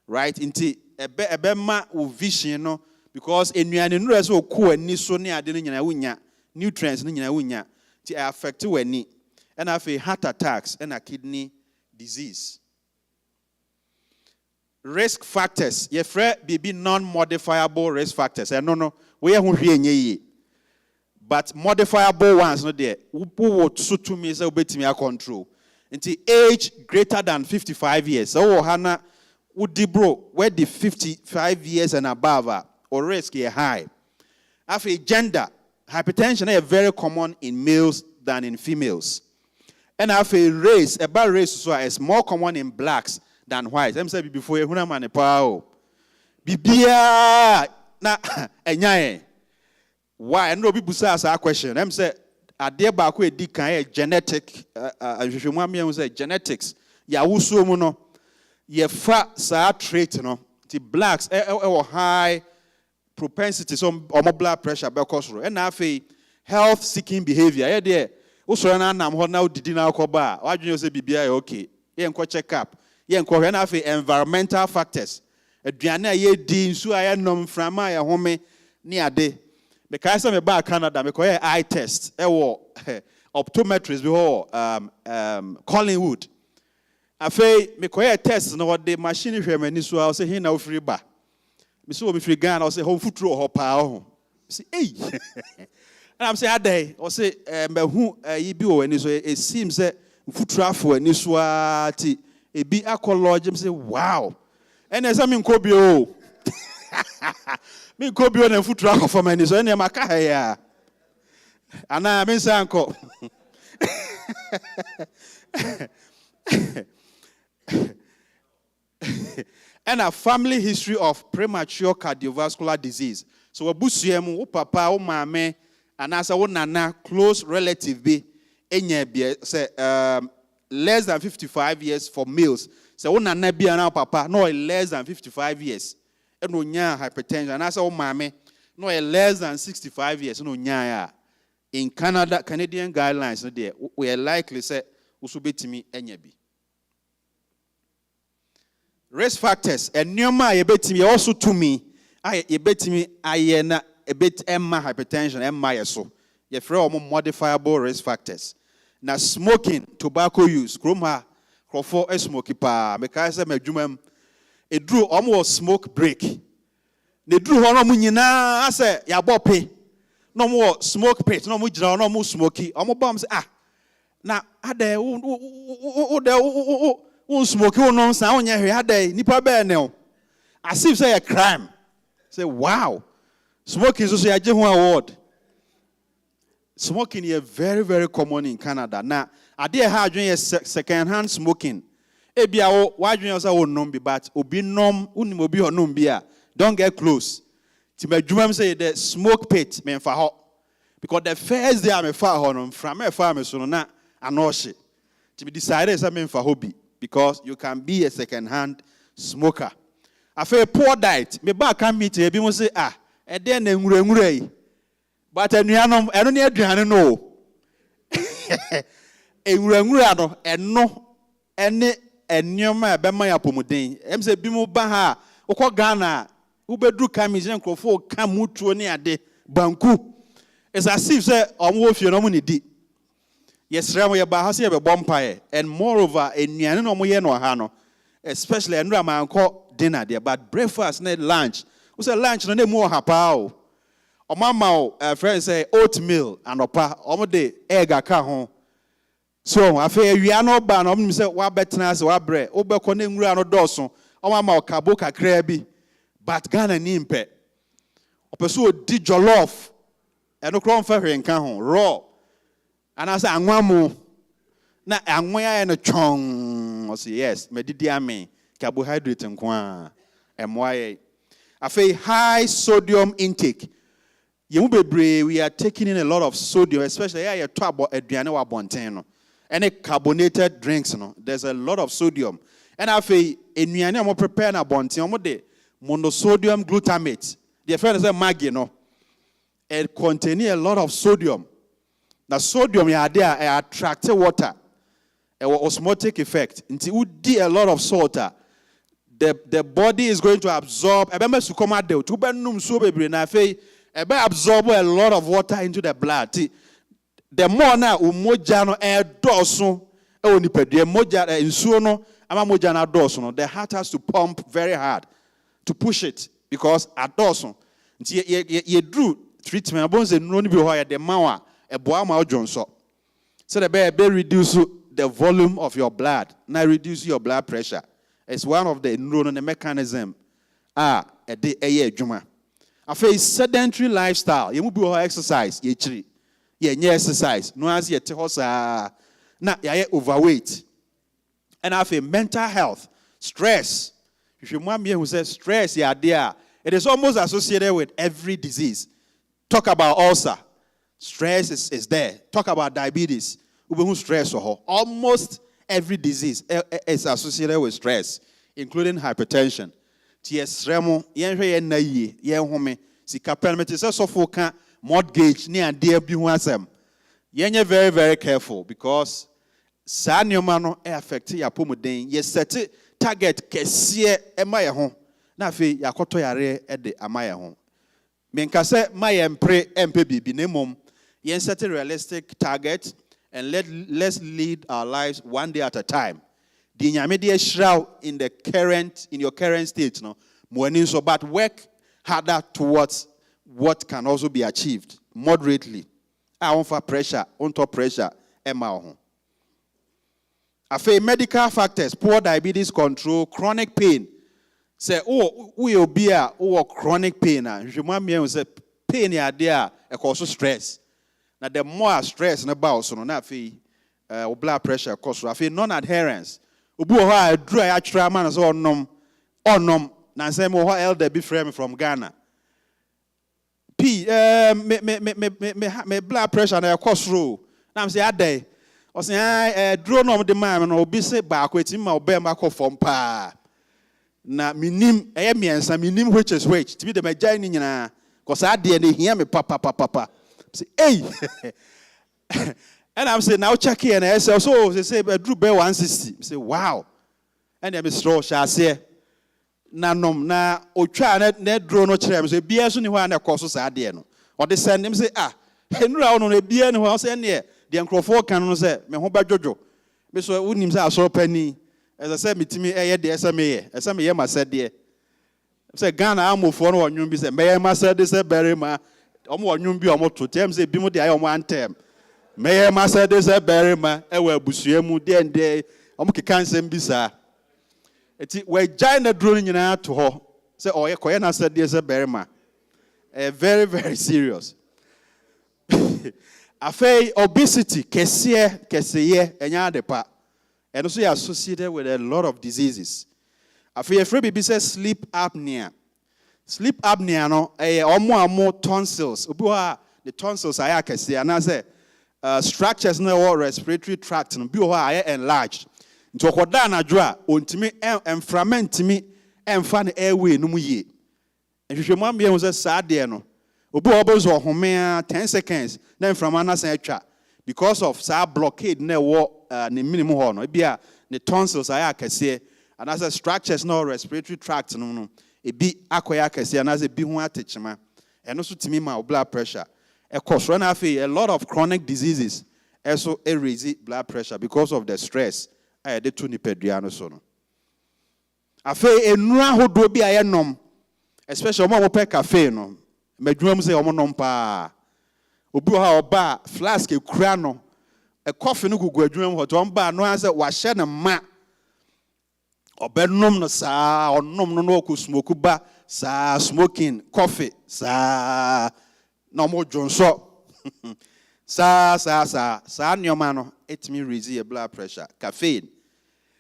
Right? Into a bit ma vision, no, because in your numerous or cool and nisoni adin nutrients in your to affect you any. And after heart attacks and a kidney disease. Risk factors. Ye fre be non-modifiable risk factors. No. We are here. But modifiable ones not there. Who would suit to me so bet me a control. Until age greater than 55 years. So Hannah would de bro where the 55 years and above or risk is high. After gender, hypertension is very common in males than in females. And after race, about race is more common in blacks than whites. I'm saying before you huna mane pao. Bibia na enyae. Why? No people say a question. I'm say ade ba ko edi kan genetic ahwehwemu say genetics. Ya wuso mu no. Ye fa sa trait no. The blacks high propensity some blood pressure be cause. And after health seeking behavior. There usoro na nam ho na odidi na akoba wadwene say bibia okay ye nko check up ye nko hwe na afi environmental factors aduane a ye di nsu a ye nom frama ye home ni ade me kai say me ba Canada me ko ye eye test e wo optometrist be ho Collingwood afei me ko ye test no de machine hwe mani so a say he na ofiri ba me so me free Ghana o say home futuro ho pa ho say hey and I'm saying, day, or say, who ye be when it seems that futrafo and Niswati, a be alcohol, say, wow. And as I mean, Kobio, me Kobio and futrafo for many, so any Macaya. And I mean, Sanko. And a family history of premature cardiovascular disease. So, a busiemu, papa, o mame, and as a nana close relative be say less than 55 years for males. So nana be now papa no less than 55 years. And no nya hypertension. And as a mame no less than 65 years. No nya. In Canada, Canadian guidelines no there. We are likely say usubetimi enyebi. Risk factors and nyoma yebetimi also to me. I yebetimi ayena a bit Emma hypertension, Emma so. You throw more modifiable risk factors. Now smoking, tobacco use, Kroma, Crofo, a smoky pa, Mekaisa Medjumem, a drew almost smoke break. They drew on Munina, I say, Yabope. No more smoke pit, no more no more smoky, almost bombs. Now, had they smoky no sound, had they Nipa bear now. As if say a crime. Say, wow. Smoking is also a Yamoah award. Smoking is very, very common in Canada. Now, I did have doing second-hand smoking. Ebia, why do you say numbi? But obi nom, unimobi or numbia. Don't get close. Timejumam say the smoke pit men for hot. Because the first day I'm a far honor from a farmer, so not a noshi. To be decided is a men for hobby. Because you can be a second-hand smoker. I feel poor diet. Me back can meet you. People say, and then ngure but I don't need no. enwura no eno ene enyoma ebema ya pomuden emse bi mu ba ha ukọ Ghana ubedru kamis nkrofo ka mutuo ne ade banku it's as if say omo fie no mo ne di yesra mo ye ba ha se ye be bompae and moreover enuane no mo ye no ha no especially enura manko dinner there but breakfast and lunch we say lunch no na mu ha pa o omama friends say oatmeal and opa omo de egg aka ho so afei awia no ba no omo say wa betena se wa bre obekọ na nwura no dọso omama okabo kakra bi but Ghana ni mpe opeso di jollof eno kro mfa hwenka ho raw anasa anwamu na anwa ya no chong o say yes medidi ame carbohydrate nko a emoaye afei high sodium intake yemu bebre we are taking in a lot of sodium especially ya to abo aduane wa bonten no any carbonated drinks no there's a lot of sodium and afei enuane am prepare na bonten omo de monosodium glutamate the friend say maggi no it contains a lot of sodium. Now sodium ya there attract water. A osmotic effect. Until you do a lot of salt, the body is going to absorb. Absorb a lot of water into the blood. The more now umoja no air doso the moja insuno ama moja na doso the heart has to pump very hard to push it because at doso ye drew treatment abonze no ni bi ho ya the mawa eboa ma ojonso so the be reduce the volume of your blood now reduce your blood pressure. It's one of the neuronal mechanism e de eye adwuma afei sedentary lifestyle you bi ho exercise ye chiri ye nye exercise no as ye te ho saa na ye overweight and afei mental health stress if you want me who says stress ya there it is almost associated with every disease. Talk about ulcer. Stress is there. Talk about diabetes. Stress almost every disease is associated with stress, including hypertension. Mortgage very, very careful because no affect your pomodin. Yes, set target kesie emaye home. Na fe yakoto yare ede amaya home. Menkase mayempre empe bibi nemom yen set a realistic target and let's lead our lives one day at a time. The nyamede shroud in your current state no morning so but work harder towards what can also be achieved moderately. I want for pressure, on top pressure emma ho. Afa medical factors, poor diabetes control, chronic pain. Say, we will be chronic pain. You say pain ya there cause stress. Now the more stress about so na fi blood pressure cause afi non-adherence. Obu ho a dry actual man so onom na say mo ho elder be frame from Ghana. Me blood pressure na cause ro. Na am say adai. O say draw no the man no obi say ba akweti ma obe ma ko form pa. Na minim miensa minim which is which to be the majai ni nyina cause ade na hia me papa say hey and I'm saying now check here and so say drew be 160 say wow and them straw sha say na nom na otwa na draw no kire me say bia so ni ho na cause so ade no or they send him say enura no na bia ni ho say ne the nkrofo kan no say me ho ba dwojo me so unim say asoro pani. As I said, me the SMA ma said there. Say Ghana amofo no onwum bi say me ma said this very ma omo onwum bi omo to tem say bi mo de ayo mo antem. Me ma said this very ma e wa abusua mu de ende omo keka nsem bi sa. Eti we jai na duro nyina to ho. Say oye koye na said this very ma. Very very serious. Afei obesity keseye enya adepa. And also associated with a lot of diseases. I feel afraid baby says sleep apnea. Sleep apnea no more tonsils. The tonsils are yakesi and I say structures in the respiratory tract no bi are enlarged. Nti okoda na dwa ontimi enframent mi emfa na airway no mu ye. Nhwehwemu am say saa de no. Obi obozo home 10 seconds na enframa na san atwa. because of sa blockade na wo ne minimum ho no bia ne tonsils aya akese and as a structures no respiratory tract no ebi akoya akese and as a bi ho atechema eno so timi ma blood pressure e cause na afi a lot of chronic diseases also raise blood pressure because of the stress de to nipadua no so no afi enura hodo bi aye nom especially omo pe cafe no madwuma mu say omo nom pa obi ha oba flask ekura no e coffee no gugu adwuma mu hoto omba no an say wa hye ne ma obenom no saa onom no no ko smoke ba saa smoking coffee saa no mo jonso saa nyoma no etimi raise your blood pressure caffeine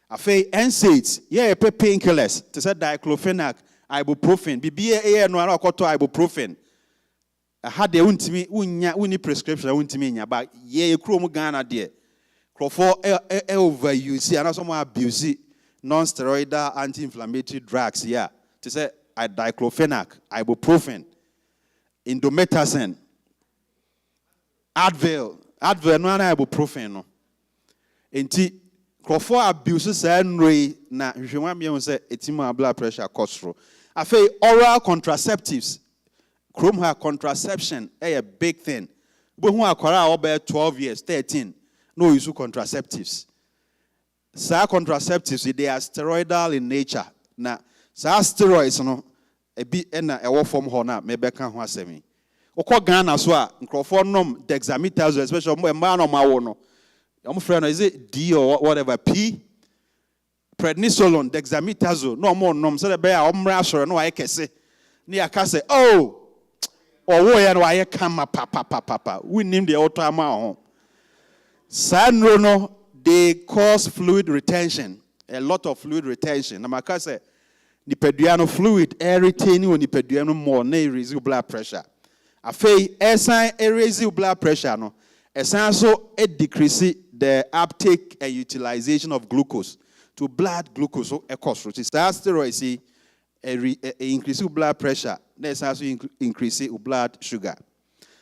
afei NSAIDs yeah painkillers to say diclofenac ibuprofen bibia no ara okoto ibuprofen ha de untimi unya uni prescription untimi nya ba ye krom Ghana de crofo overuse and some abuse non-steroidal anti-inflammatory drugs yeah to say diclofenac ibuprofen indomethacin Advil no ana ibuprofen no enti crofo abuse say nrei na hwehwema me say etima blood pressure costro afei oral contraceptives chrome ha contraception a big thing bo hu akwara oba 12 years 13 no use contraceptives sa contraceptives they are steroidal in nature na sa steroids no ebi na ewo form ho na mebeka ho asemi okọ Ghana so a nkrofo nom dexamethasone especially mba no mawo no your friend is it D or whatever P prednisolone dexamethasone no more nom so the be a omra soro no aye kese na yaka say oh owo ya no aye kama papa we name the auto ama ho sanro no they cause fluid retention a lot of fluid retention na maka say nipadua no fluid retaining on nipadua no more na raise blood pressure afei esan raise blood pressure no esan so decrease the uptake and utilization of glucose to blood glucose so cause steroids increase blood pressure na esan also increase blood sugar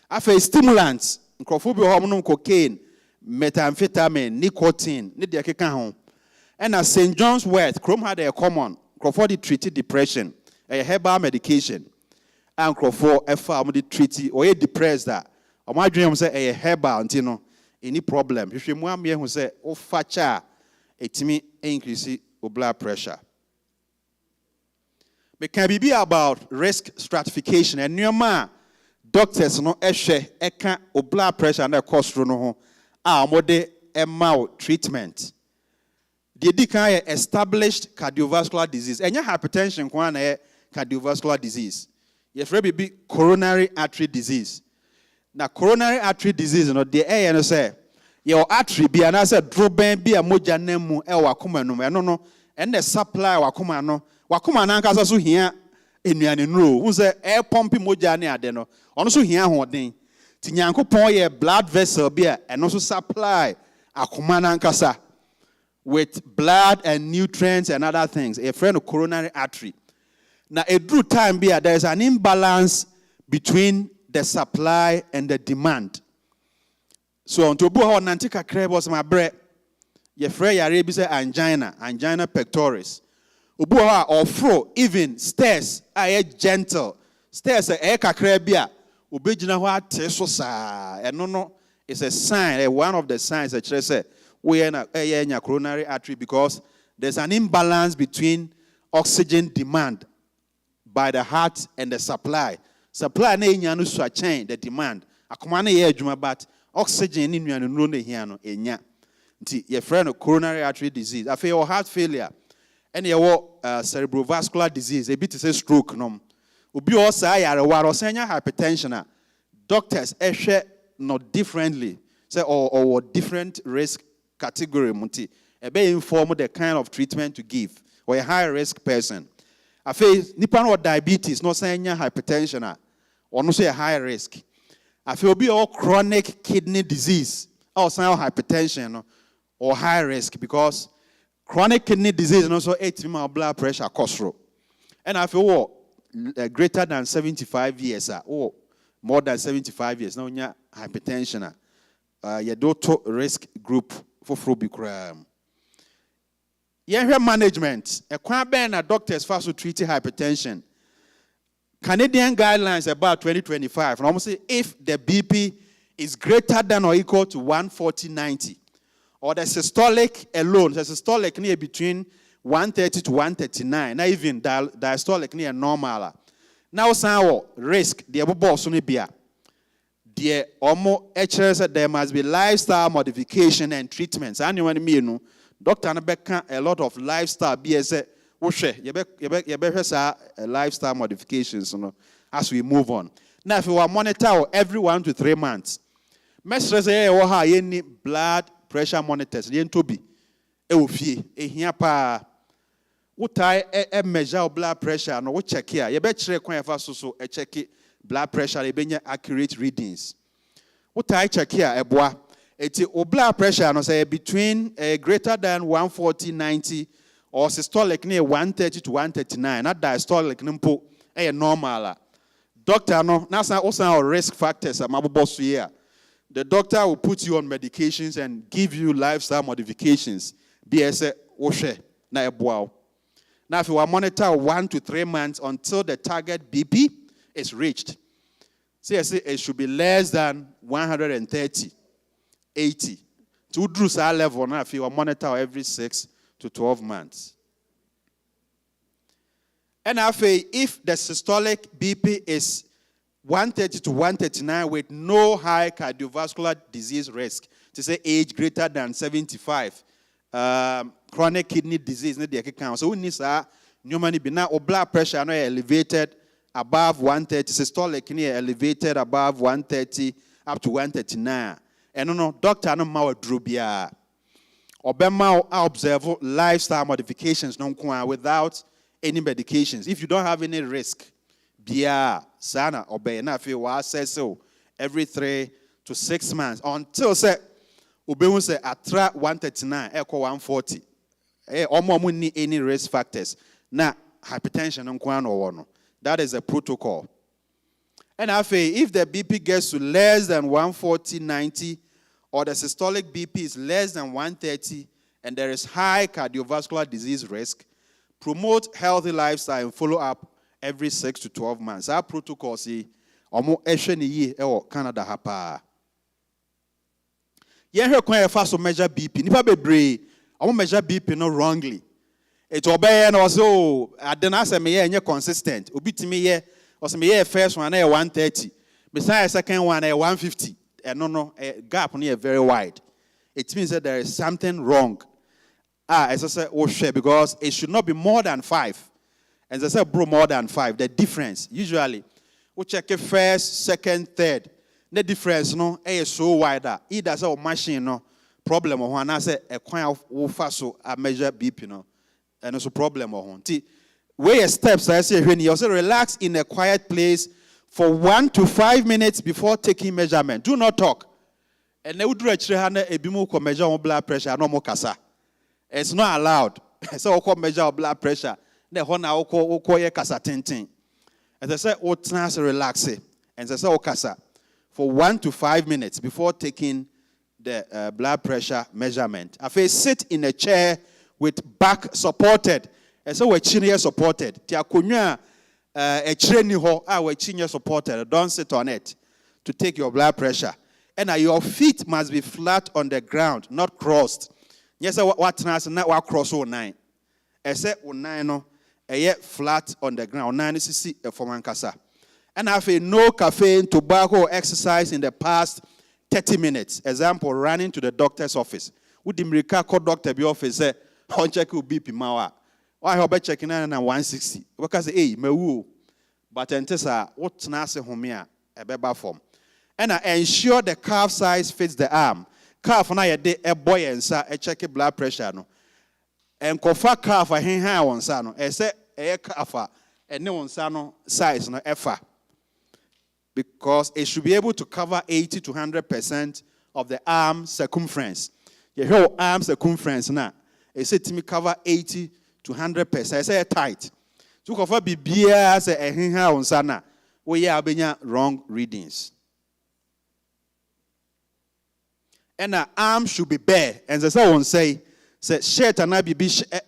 afei stimulants nkrofobi hormone cocaine methamphetamine nicotine ne de keka ho and as St. John's wort chrome had a common crofo treat depression a herbal medication and crofo efa am dey treat or you depressed that o ma dwen say a herbal nti no any problem hwehwemu am ye hu say o fa cha etimi increase blood pressure we can be about risk stratification and nyoma doctors no ehwe eka blood pressure na cholesterol no ho a mo de emma treatment the kan established cardiovascular disease enya hypertension kwa na cardiovascular disease yes re be coronary artery disease na coronary artery disease no de no say your artery bi na say droben bi a moja namu e wakoma no no and the supply wakoma na nkasa so hia enuane nuro hu say air pump moja ne ade no ono so hia hoden ti nyankopon ye blood vessel bi a eno so supply akoma na nkasa with blood and nutrients and other things a friend of coronary artery. Now, a true time there is an imbalance between the supply and the demand. So, on to bo how nantika krebos my bread, ye frey yarebi say angina pectoris. Ubu ha or fro even stairs are gentle. Stairs a kakrebia. Ubijina ho ateso sa. And no, it's a sign, one of the signs that say we are in a coronary artery because there's an imbalance between oxygen demand by the heart and the supply. Supply na enyanu so chain the demand. Akoma na ye adwuma but oxygen ni nuanu no na hia no enya. Nti ye friend coronary artery disease. Afa your heart failure. And ye cerebrovascular disease. A bit say stroke no. Obi o sa yare waro senya hypertension. Doctors ehwe no differently. Say or different risk category munti ebe inform the kind of treatment to give or a high risk person afi nipa no diabetes no say nya hypertension or no say a high risk afi obi or chronic kidney disease or say hypertension or high risk because chronic kidney disease no so 8 blood pressure cholesterol and afi greater than 75 years or more than 75 years no nya hypertension yedoto risk group for Frobicram. Yenhwe management, a ben doctors fast to treat hypertension. Canadian guidelines about 2025, and almost say if the BP is greater than or equal to 140/90, or the systolic alone, the systolic near between 130 to 139, not even diastolic near normal. Now, some risk the above sonibia. The almost there must be lifestyle modification and treatments. Anyone me know, Dr. Anabeka a lot of lifestyle BS. Lifestyle modifications as we move on. Now, if we monitor every 1 to 3 months, Mestre say any blood pressure monitors, yen to be here pa measure blood pressure no check here. You bet so check blood pressure, you accurate readings. Check here blood pressure no say between greater than 140/90 or systolic near 130 to 139, not diastolic nimpo normal. Doctor no that's also risk factors here. The doctor will put you on medications and give you lifestyle modifications. BS Oshe na ebwao. Now if you are monitor 1 to 3 months until the target BP is reached. Say it should be less than 130, 80. To do that level now if you are monitor every 6 to 12 months. And if the systolic BP is 130 to 139 with no high cardiovascular disease risk, to say age greater than 75, chronic kidney disease, so we need blood pressure elevated above 130, systolic elevated above 130 up to 139. And no doctor no ma drubia. Obema observe lifestyle modifications without any medications. If you don't have any risk, Bia sana obey na fi wa say so every 3 to 6 months until say obey say atra 139 equal 140 omo need any risk factors na hypertension nkwa no no. That is a protocol. And if the BP gets to less than 140/90 or the systolic BP is less than 130 and there is high cardiovascular disease risk, promote healthy lifestyle and follow up every 6 to 12 months. Our protocol see omo ehwe ye e Canada hapa. Yen hwe kwan fast measure BP. Nipa bebre omo measure BP no wrongly. It obey no so adena se me ye consistent. Obi timi ye o se me ye first one na 130. Besides second one na 150. No gap no very wide. It means that there is something wrong. As I said, share because it should not be more than 5. As I said, bro, more than 5. The difference, usually, we check it first, second, third. The difference, no, is so wider. Either say machine, no problem. Or when I say a kind of fast a measure BP, no, and also problem. Or where steps I say when you also relax in a quiet place for 1 to 5 minutes before taking measurement. Do not talk. And they would do a bimu measure on blood pressure, no more kasa. It's not allowed. So we measure blood pressure. The hona oko ye kasa tintin. As I said, o relax it. And as I said, kasa for 1 to 5 minutes before taking the blood pressure measurement. I feel sit in a chair with back supported. And so we're chin supported. Tia kunya a training ho we chin supported. Don't sit on it to take your blood pressure. And your feet must be flat on the ground, not crossed. Yes, what trans not what cross 9. Except 9 no flat on the ground. 9 is for mankasa. And I feel no caffeine, tobacco, or exercise in the past 30 minutes. Example, running to the doctor's office. Would the America call doctor be office say, on check BP mawa. Why hope checking in 160? Because hey, me woo. But entesa what nase homia a beba form. And I ensure the calf size fits the arm. Calf na ye a boy and sa a check blood pressure no. And kofa calf a hen ha on sa no. E say e calf a ne on sa no size no efa. Because it should be able to cover 80 to 100% of the arm circumference. Your whole arm circumference na. It say to me cover 80 to 100%. I say tight. So kofa bibia say a hen ha on sa na. We ya abenya wrong readings. and an arm should be bare. And the someone say shirt and I be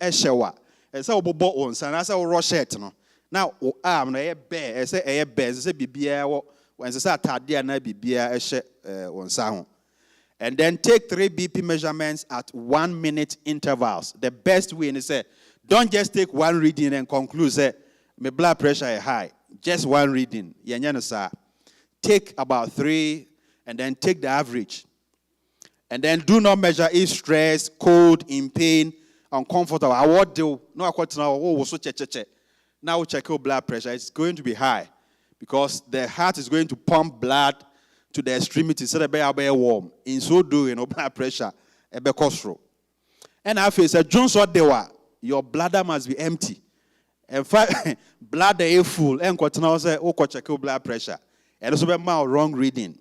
a shower. And so bobo on and I say raw shirt no. Now arm na bare, I say a bare, say be when the say tadia na be a shirt on sound. And then take 3 BP measurements at 1 minute intervals. The best way is say, don't just take one reading and conclude say my blood pressure is high. Just one reading. Take about 3 and then take the average. And then do not measure if stressed, cold, in pain, uncomfortable. I what do no now check your blood pressure. It's going to be high because the heart is going to pump blood to the extremities so that be warm. In so doing, blood pressure be costro. And I feel say Jones what they were, your bladder must be empty. In fact, blood is full. And continue say check your blood pressure. And also be wrong reading.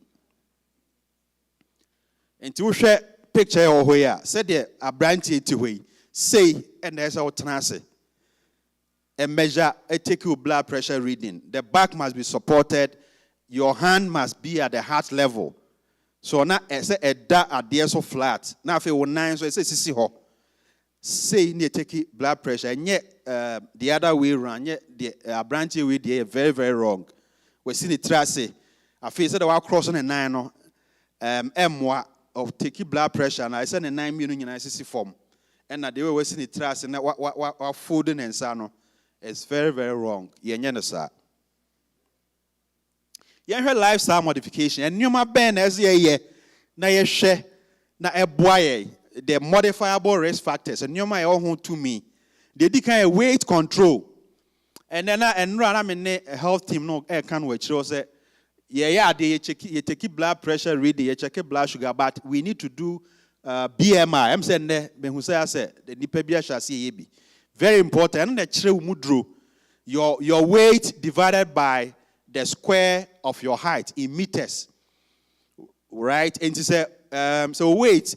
And to share picture over here, said there a branch to way. Say and there's our tenacity. A measure a take your blood pressure reading. The back must be supported. Your hand must be at the heart level. So now I say a da at the so flat. Now if you 9, so I say ho. Say you take blood pressure and yet the other way around, yet the branch way they very, very wrong. We see the trace. I feel that I crossing a 9 Yamoah of taking blood pressure and I send a 9 million in ICC form. And they were see the trace and what food and sano. It's very, very wrong. Yenyenasa. You have lifestyle modification, and you my ben as ye na ye share na eboye the modifiable risk factors, and you my own to me. They did kind of weight control, and then and run a health team no can which say they check blood pressure, read you check blood sugar, but we need to do BMI. I'm saying when I say the nipebia shall see be very important. And the mudru your weight divided by the square of your height in meters, right? And to say, so weight,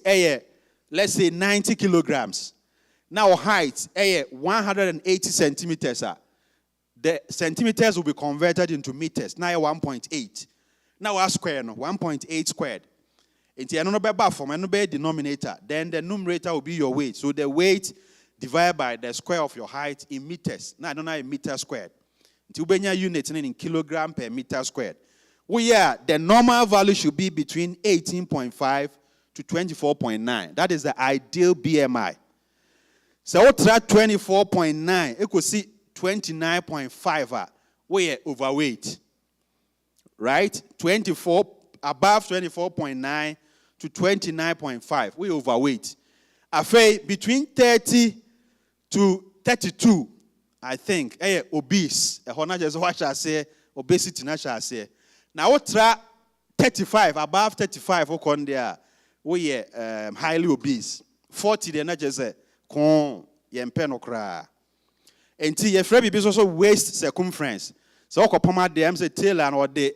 let's say 90 kilograms. Now height, 180 centimeters. The centimeters will be converted into meters. Now 1.8. Now our square, 1.8 squared. And the another form, another denominator. Then the numerator will be your weight. So the weight divided by the square of your height in meters. Now I don't know a meter squared. Until unit in kilogram per meter squared. The normal value should be between 18.5 to 24.9. That is the ideal BMI. So what 24.9, you could see 29.5 we are overweight. Right? 24 above 24.9 to 29.5. We overweight. I say between 30 to 32. I think obese. What I say obesity na shall say. Now what 35 above 35 we are highly obese. 40 the na just say kon yempe no kra. Enti ye frɛ bibi so waist circumference. So okopoma de am say tail and or the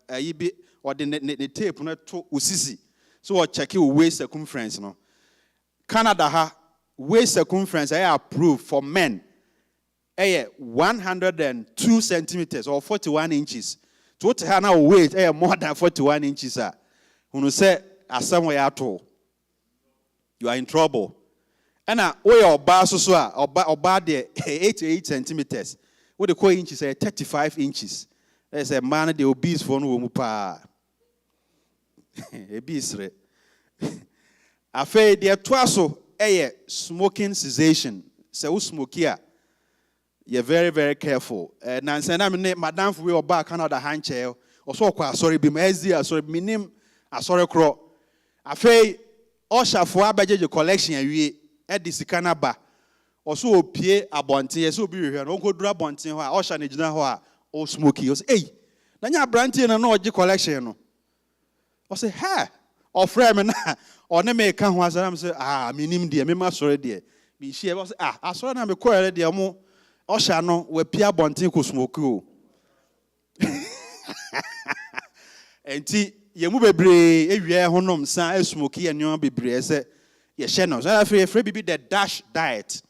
yibi or the tape no to usisi. So we check your waist circumference no. Canada ha waist circumference I approve for men. 102 centimeters or 41 inches. To what now weight more than 41 inches. When you say somewhere at all, you are in trouble. And now your bar so or bar there 8 to 8 centimeters. What the core inches 35 inches. There's a man the obese for no pa. Obese. I feel there twice smoking cessation. So smoke here. You're very, very careful. Nancy, I'm Madame for your back Canada hand chair. Or so sorry, be my sorry, minim, a sorry crow. I feel Osha for a collection at this Canaba. Also, Pierre Abonti, so be here. Don't go drop on Tin, Osha Nijana, or smoky. Hey, Nanya Branty and no collection. Or say, ha, or frame or name can was minim dear, me sorry dear. Be she was I saw them a quarrel dear more. Oshano we pia bontin ko smoke o. Enti ye mu bebre ewie honom san smoke ye nyon bebre se ye hye no. So afre bibi the dash diet.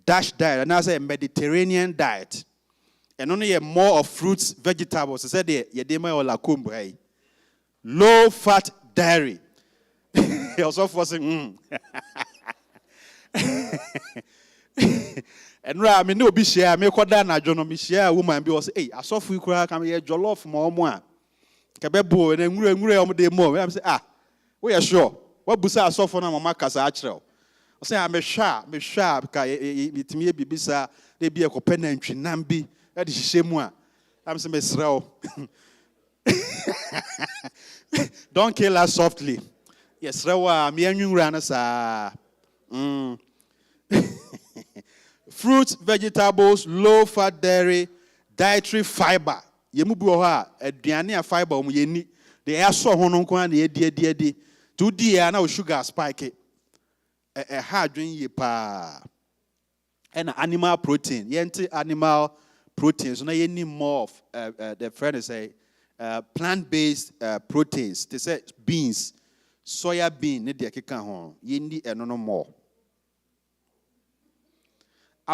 Dash diet and I say Mediterranean diet. And only ye more of fruits, vegetables. I said ye dey my ola kombo. Low fat dairy. also forcing. And I mean, no be share. Me kwa da na jono me share woman be was hey, I saw fu kura come here jollof mo a. Kebebo na nwure om dey mo. I say we are sure. What busa asofo na mama kasa achrew. I say me hwa ka mitimi e bibisa dey be ekope na ntwinam bi e de hihye mu a. I'm say me srew. Don't kill us softly. Yes, rewa me anwura na sa. Fruits, vegetables, low-fat dairy, dietary fiber. Yemu bi ho a aduane a fiber o mu yeni. De aso ho no nko na edi. To di ya na sugar spike. Ha adwen ye pa. And animal protein. Yenti animal protein. So na yeni more of the friend say plant-based proteins. They say beans, soya bean ne de keka ho. Yeni eno no more.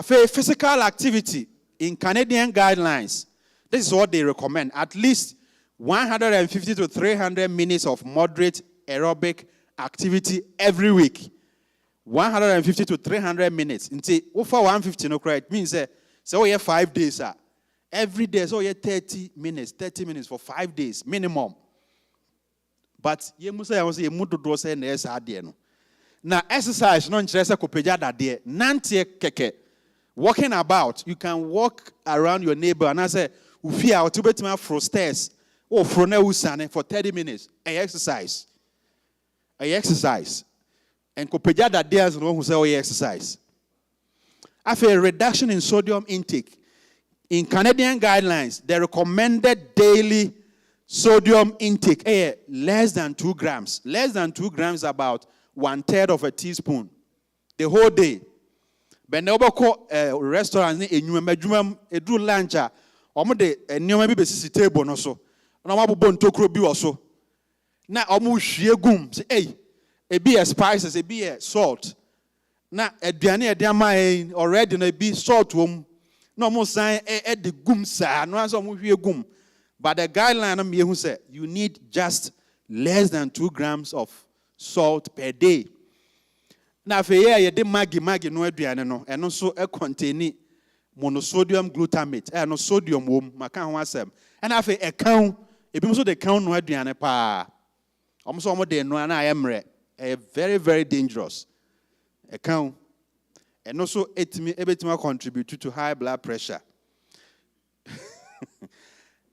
Physical activity in Canadian guidelines, this is what they recommend. At least 150 to 300 minutes of moderate aerobic activity every week. 150 to 300 minutes. Until over 150, no correct means so we have 5 days. Every day, so you 30 minutes for 5 days minimum. But you must say you must do say no. Now exercise no interest ko peja da de. Nantie keke. Walking about, you can walk around your neighbor and I say, "Ufia otubetima fro stairs, or fro na usane for 30 minutes." A exercise. And kopeja that there is no one who say exercise. After a reduction in sodium intake, in Canadian guidelines, the recommended daily sodium intake less than 2 grams. Less than 2 grams, about 1/3 of a teaspoon, the whole day. But na obako restaurant ni enyuma adwuma edu lunch a omo de nneoma bi besisi table no so na omo abobɔ ntokuro bi wɔ so na omo hwie gum say ebi spices ebi salt na aduane de ama already na ebi salt wom na omo san de gum saa no as omo hwie gum. But the guideline am yehu say you need just less than 2 grams of salt per day. Now, if you de magi no aduane no, eno so contain monosodium glutamate, no sodium wom, maka ho asem. And if e kan, ebi mo so de kan no aduane pa. Omo so omo de no na ayemre, very very dangerous. E kan. Eno so ebetimi contribute to high blood pressure.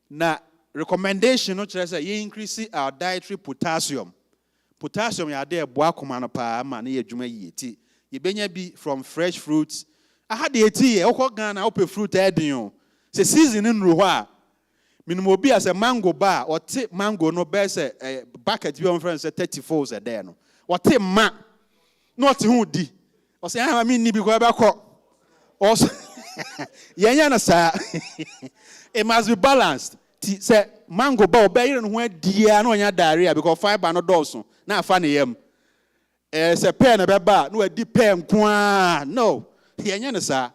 Now, recommendation no tell say you increase our dietary potassium. Potassium ya de boa komano pa ma na yedwuma yi ti ye benya bi from fresh fruits. I had the tea okọ Ghana ope fruit edin o se season nru ho a minimum obi as a mango bar or take mango no be say bucket bi on friend say 34 a day no or take ma not who di o say I mean ni bi ko be ko also yenya na sa it must be balanced. Say mango bar obey no ho dia na onya diarrhea because fiber no dose na afa ne yam say pen na be ba no adi pen kwa no yenya na sa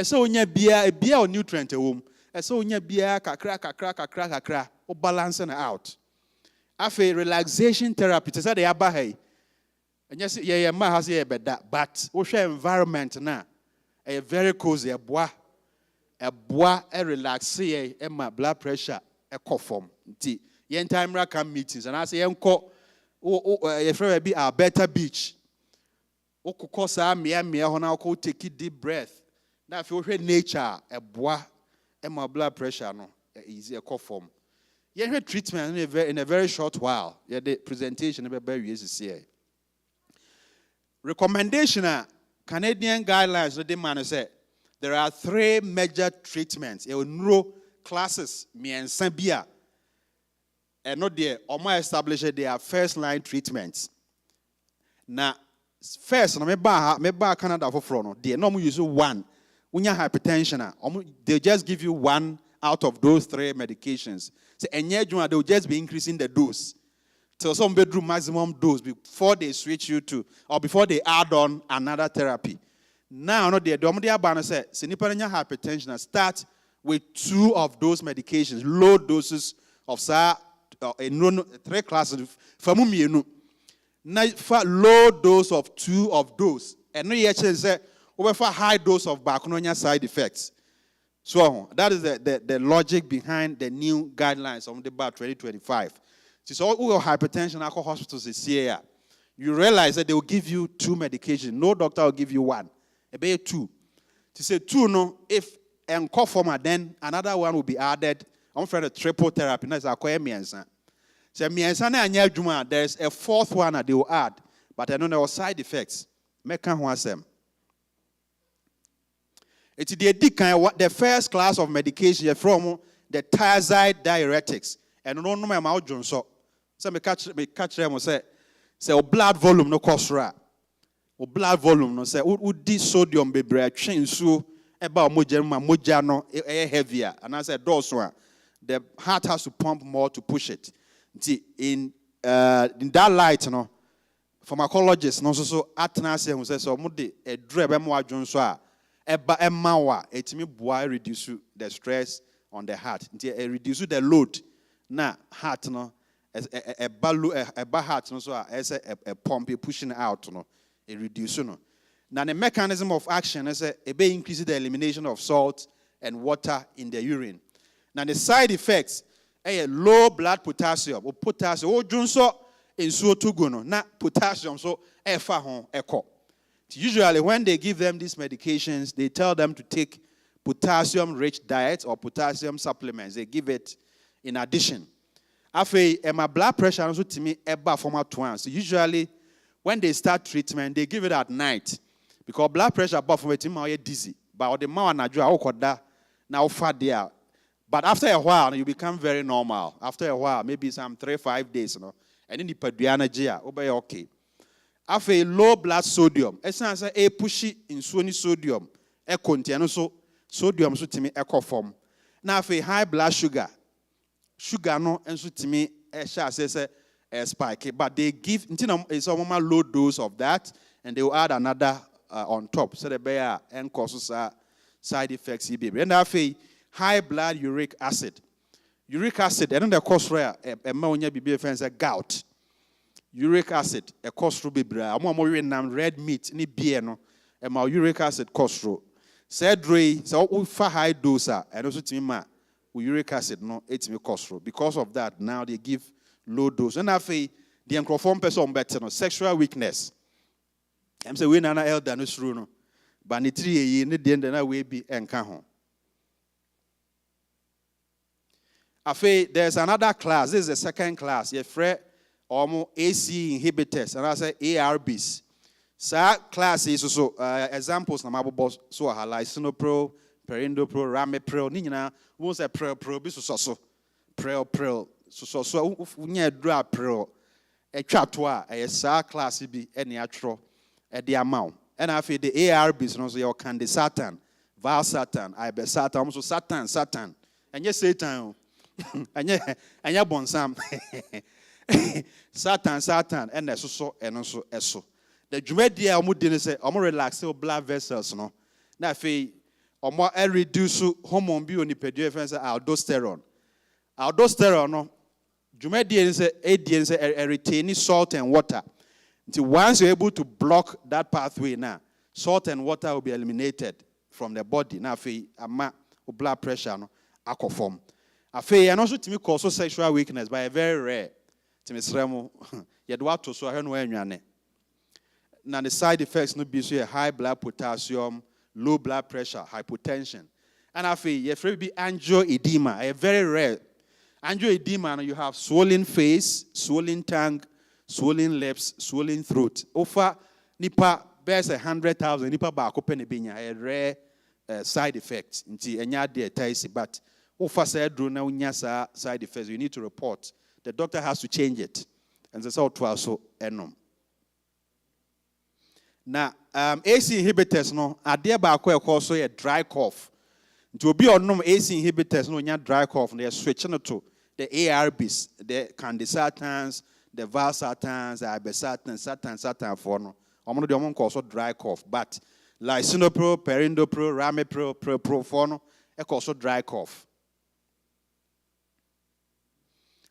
say onya bia o nutrient wom say onya bia kakra o balance na out. Afa relaxation therapy say dey aba hai enya say ye ma ha say be da but wo hwe environment na very cozy eboa relax ye ma blood pressure form. Yen time come meetings and I say yenko ye be our better beach. Okoko sa mia ho na ko take deep breath. Na fe hwe nature ma blood pressure no easy form. Yen hwe treatment in a very short while. Ye the presentation be very easy. Recommendation Canadian guidelines no dey man say there are 3 major treatments. Neuro classes, miensa bia. And not there, Oma established their first line treatments. Now, first, me ba Canada for front. They no use one. When you have hypertension, they just give you one out of those 3 medications. So, and yet they will just be increasing the dose till some bedroom maximum dose before they switch you to, or before they add on another therapy. Now, no, the Domodia Banner said, Sinipanya hypertension, start with 2 of those medications, low doses of 3 classes. for low dose of 2 of those. And no yet say over for high dose of back side effects. So that is the logic behind the new guidelines of the BAR 2025. So all hypertension alcohol hospitals is here. You realize that they will give you 2 medications. No doctor will give you 1. About 2. To say 2 no, if and format, then another one will be added. I'm afraid a triple therapy. That's a miensa. So miensa na anya juma. There's a 4th one that they will add, but I don't know side effects. Make them. It's the first class of medication from the thiazide diuretics. And no no my so. So me catch them say blood volume no cost ra. O blood volume no say di sodium bebre atwen so eba moja no heavier. And I said those one the heart has to pump more to push it. In that light no pharmacologists no so atena say who say so mo de edure be mo adwon so a eba ema wa etimi boa reduce the stress on the heart. Nti reduce the load na heart no eba heart no so as a pump pushing out no it reduce no. Now the mechanism of action is it increases the elimination of salt and water in the urine. Now the side effects low blood potassium or potassium o junso in so to go no na potassium so fa ho eko. Usually when they give them these medications they tell them to take potassium rich diet or potassium supplements. They give it in addition. After my blood pressure also to me eba form at once. Usually when they start treatment they give it at night because blood pressure above from it my dizzy. But the man na jo now fat there. But after a while you become very normal. After a while maybe some 3-5 days and then the paduana gia obey okay. After low blood sodium, essence a pushy in sony sodium, a contain so sodium so to me echo form. Now for high blood sugar no and so to me a shall say a spike, but they give it's a low dose of that and they will add another on top. So the bear and causes side effects. And after high blood uric acid, and the cause rare a ammonia be friends a gout. Uric acid, a costro bibra, a more red meat, ni beer no, and my uric acid costro. Said Ray, so we for high dose, and also to me, uric acid, no, it's me costro. Because of that, now they give low dose. And after the uncroform person better, no, sexual weakness. I'm saying, we nana elder no sruno, but ni 3 years, ni the end, and I will be and can. After there's another class, this is the second class, you're afraid. AC inhibitors and I say ARBs. So class is also examples na mabo so lisinopril, perindopril, ramipril. Ni nyina won say pril bi so pril so unya dra pril etwa to a sa class bi ene atro e de amount. And after the ARBs no so your candesatan, valsartan, ibersatan, almost satan. Enye satan. Enye bonsam. Satan, and so and also eso. The Jumedia Omudin say, Omo relax blood vessels, no. Now, fe, Omo reduce hormone bionipedua friends aldosterone. Aldosterone, no. Jumedia say, ADN say, retaining salt and water. Until once you're able to block that pathway now, salt and water will be eliminated from the body. Now, fe, ama blood pressure, no, alcohol. Afe, and also to me, cause sexual weakness, but a very rare. Timisremo, Yadwato, so I don't know. Now, the side effects no be so high blood potassium, low blood pressure, hypertension. And I feel you have be angioedema, a very rare. Angioedema, you have swollen face, swollen tongue, swollen lips, swollen throat. Ofa nipa bears 100,000 nipa ba akopene binya, a rare side effect. Nti enya de taisi, but ofa say do na unya side effects. You need to report. The doctor has to change it. And that's how to also enom. Now, AC inhibitors, no, are there by also a dry cough. To be on AC inhibitors, no, you dry cough, they are switching to the ARBs, the candesatans, the valsartans, the ibersartans, satan for no. I'm going to also dry cough. But lisinopril, perindopril, ramipril, propofol, also dry cough.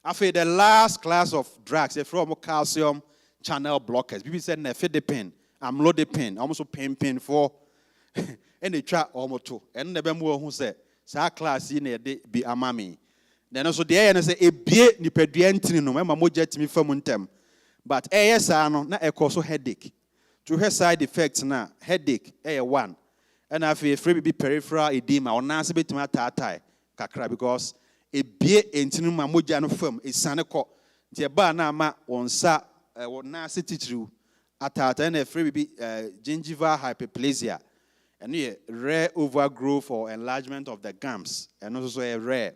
After the last class of drugs, they from calcium channel blockers. People say nifedipine, amlodipine, almost pain for and they try almost two. And the bemo who said, "Sa class in a day be a mammy." Then also the air say a beer ni pedientrin no my mojet me fermuntem. But ASR na a cause headache. To her side effects na headache one. And I feel free be peripheral edema or nasa bit my tatai kakra because a beer entinu mamoja no firm is sanako. The bar na ma on sa or nasa titru atata and a free be gingival hyperplasia. And yeah, rare overgrowth or enlargement of the gums, and also a rare.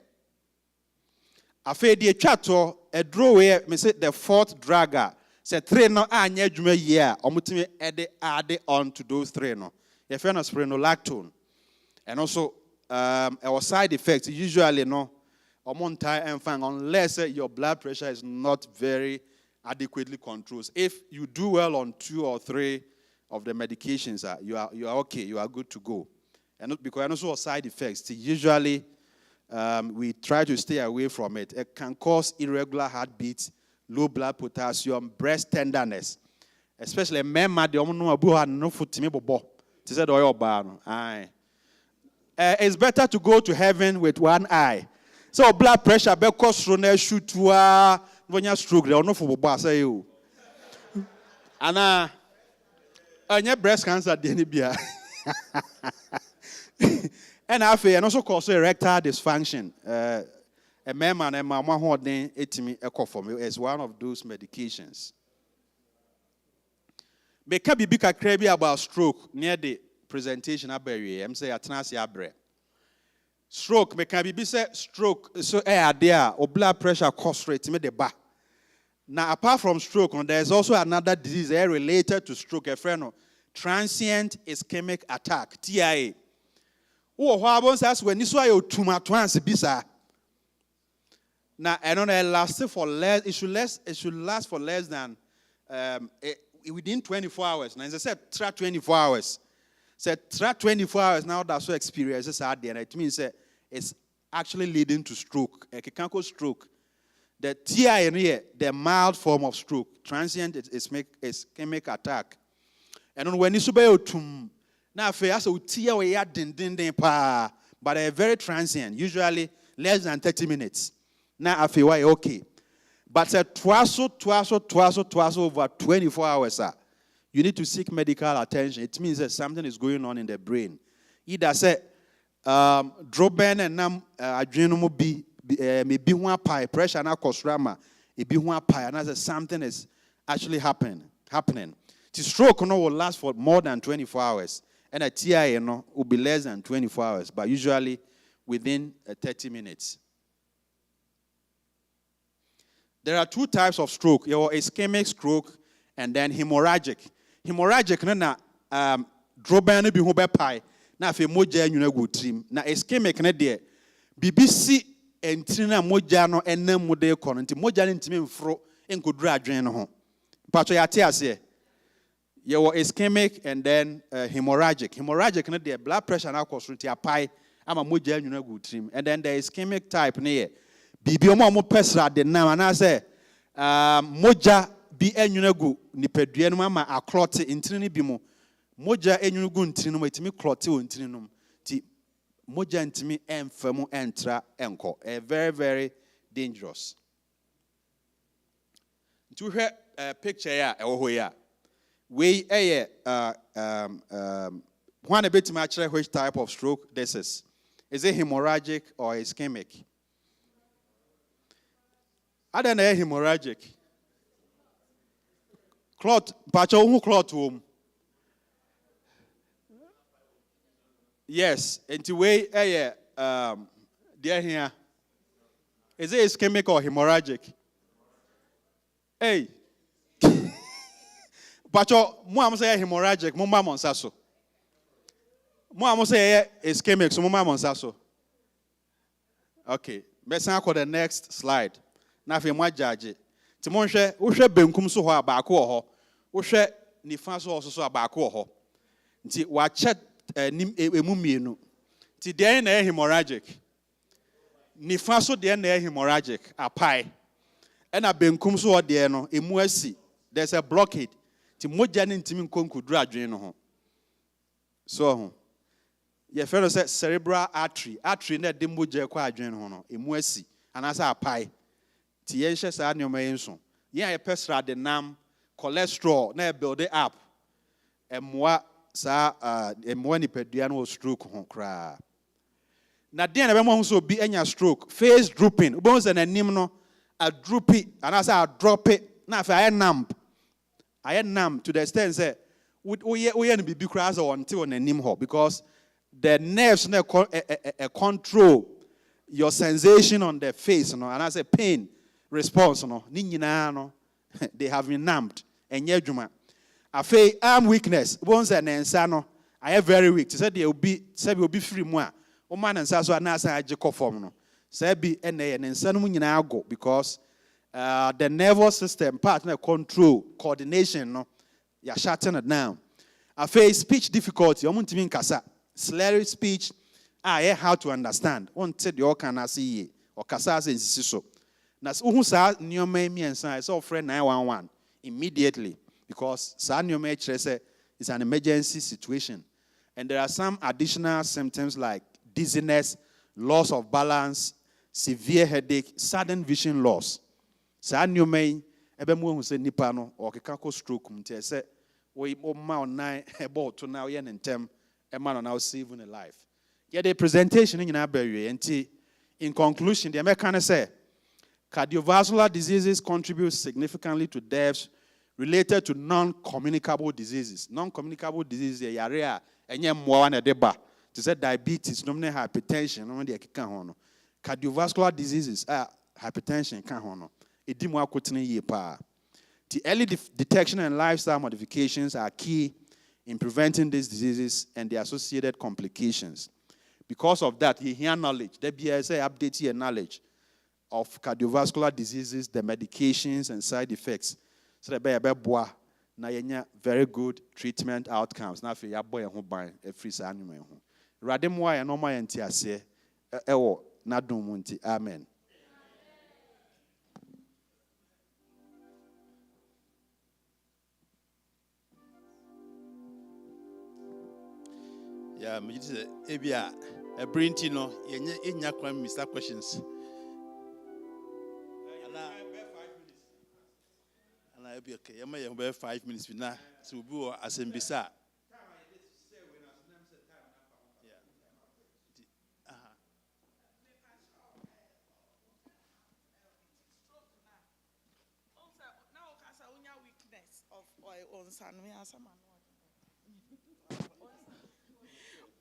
I feel the chato a draw where me say the fourth dragger said three no anya jume year or mutime add on to those three no. If you're not spironolactone, and also our side effects usually no or montai and fang unless your blood pressure is not very adequately controlled. If you do well on 2 or 3 of the medications, you are okay, you are good to go. And because also side effects, usually we try to stay away from it. It can cause irregular heartbeats, low blood potassium, breast tenderness, especially men the no foot me bobo. It's better to go to heaven with one eye. So blood pressure because runner shoot when you stroke, they are not for bobo say you. And your breast cancer didn't be. And also cause erectile dysfunction. A man and mama holding etimi is one of those medications. Beka bibika krebi about stroke near the presentation aberry. I'm say atanasi abre. Stroke meka bibi say stroke so there or blood pressure cost rate me the ba. Now, apart from stroke, there's also another disease related to stroke, a friend of transient ischemic attack, TIA. What happens is when you saw your tumor once, bisa. Now, I don't know, it should last for less than within 24 hours. Now, as I said, try 24 hours. Try 24 hours now. That's what experiences are there. It means it's actually leading to stroke. A cancer stroke. The TIA, the mild form of stroke, transient ischemic attack. And when you subay tum, now for us, TIA we are din pa, but they're very transient, usually less than 30 minutes. Now I feel why okay, but twice over 24 hours, you need to seek medical attention. It means that something is going on in the brain. Either say, droben and nam adrenal be. Maybe one pie pressure na kosrama be one pie and something is actually happening. The stroke no will last for more than 24 hours and a TIA no will be less than 24 hours but usually within 30 minutes. There are 2 types of stroke. Your ischemic stroke and then hemorrhagic. Hemorrhagic na droben be ho pie na fe moja nyuna go trim na ischemic na de BBC entrina moja no enam mu de kono nti moja ne ntimi mfro enkodura adwen no ho pato ya te ase ye wo ischemic and then hemorrhagic no the blood pressure na cause nti apai ama moja anwuna gu trim and then the ischemic type ne ye bibi omo pesra de nam ana say moja bi anwuna gu nipadua no ama aclot intrini bi mo moja anwuna gu intrini no matimi clot o intrini no ti moja ntimi emfamu entra enko very very dangerous. To her picture ya ewo ya we one a bit much which type of stroke this is it hemorrhagic or ischemic? I don't know hemorrhagic clot pacho who clot home. Yes, and to way dear here. Is it ischemic or hemorrhagic? Hey. Pacho, mo am say hemorrhagic, mo ma monsaso. Mo am say ischemic, so mo ma monsaso. Okay, let's go to the next slide. Na fe mo judge. Ti mo hwe, wo hwe benkum so ho abaako wo ho. Wo hwe nifa so so abaako wo ho. Nti wa chat emu mienu. Ti dey na hemorrhagic. Nifa so dey na hemorrhagic apai. E na benkum so o dey no emu asi. there's a blockade. Ti moja ne ntimi nkonkudru adwen no ho. So your fellow said cerebral artery na de moja kwa adwen ho no emu asi anasa apai. Ti yenhye saa nyoma yenso. Yen a pesra de nam cholesterol na build it up. Emwa saa emwa nipadua no stroke ho kra. Na den na be mo so bi anya stroke, face drooping. Ubon se nanim no a droopy anasa a drop it. Na fa I am numb to the extent say we no be crass until on nanim ho because the nerves na control your sensation on the face no and I say pain response no ni nyina no they have been numbed enye dwuma afei arm weakness bones and nsa no I am very weak say they will be free mu a o man nsa so na asa age form no say bi ene nsa no nyina go because the nervous system part na control coordination no you are shutting it down afei speech difficulty o muntimi nkasa slurry speech how to understand until the can see or kasa say so na who sa nyoma miensa say friend 911 immediately because sa nyoma say it's an emergency situation and there are some additional symptoms like dizziness, loss of balance, severe headache, sudden vision loss. Sa nyoma ebe mu hu say nipa no or keka stroke mte say we ma online about to now yen ntem e man now saving a life. Yeah, the presentation in Aberry. In conclusion, the Americans say cardiovascular diseases contribute significantly to deaths related to non-communicable diseases. Non-communicable diseases, yarea, enye mwa na deba. To say diabetes, nominal hypertension, nominal cardiovascular diseases, hypertension, can hono. Edi mwa kutini ye pa. The early detection and lifestyle modifications are key in preventing these diseases and the associated complications. Because of that, you hear knowledge. The BSA updates your knowledge of cardiovascular diseases, the medications and side effects. So that be na very good treatment outcomes. Na fe ya boy ho ban e free sa anwuma ho. Rade mo ya no ma yenti ase ewo na dum nti. Amen. Yeah, me just ebia a brinty no enya kwan Mr. Questions. And I be okay. You may 5 minutes now. So we will asembisa.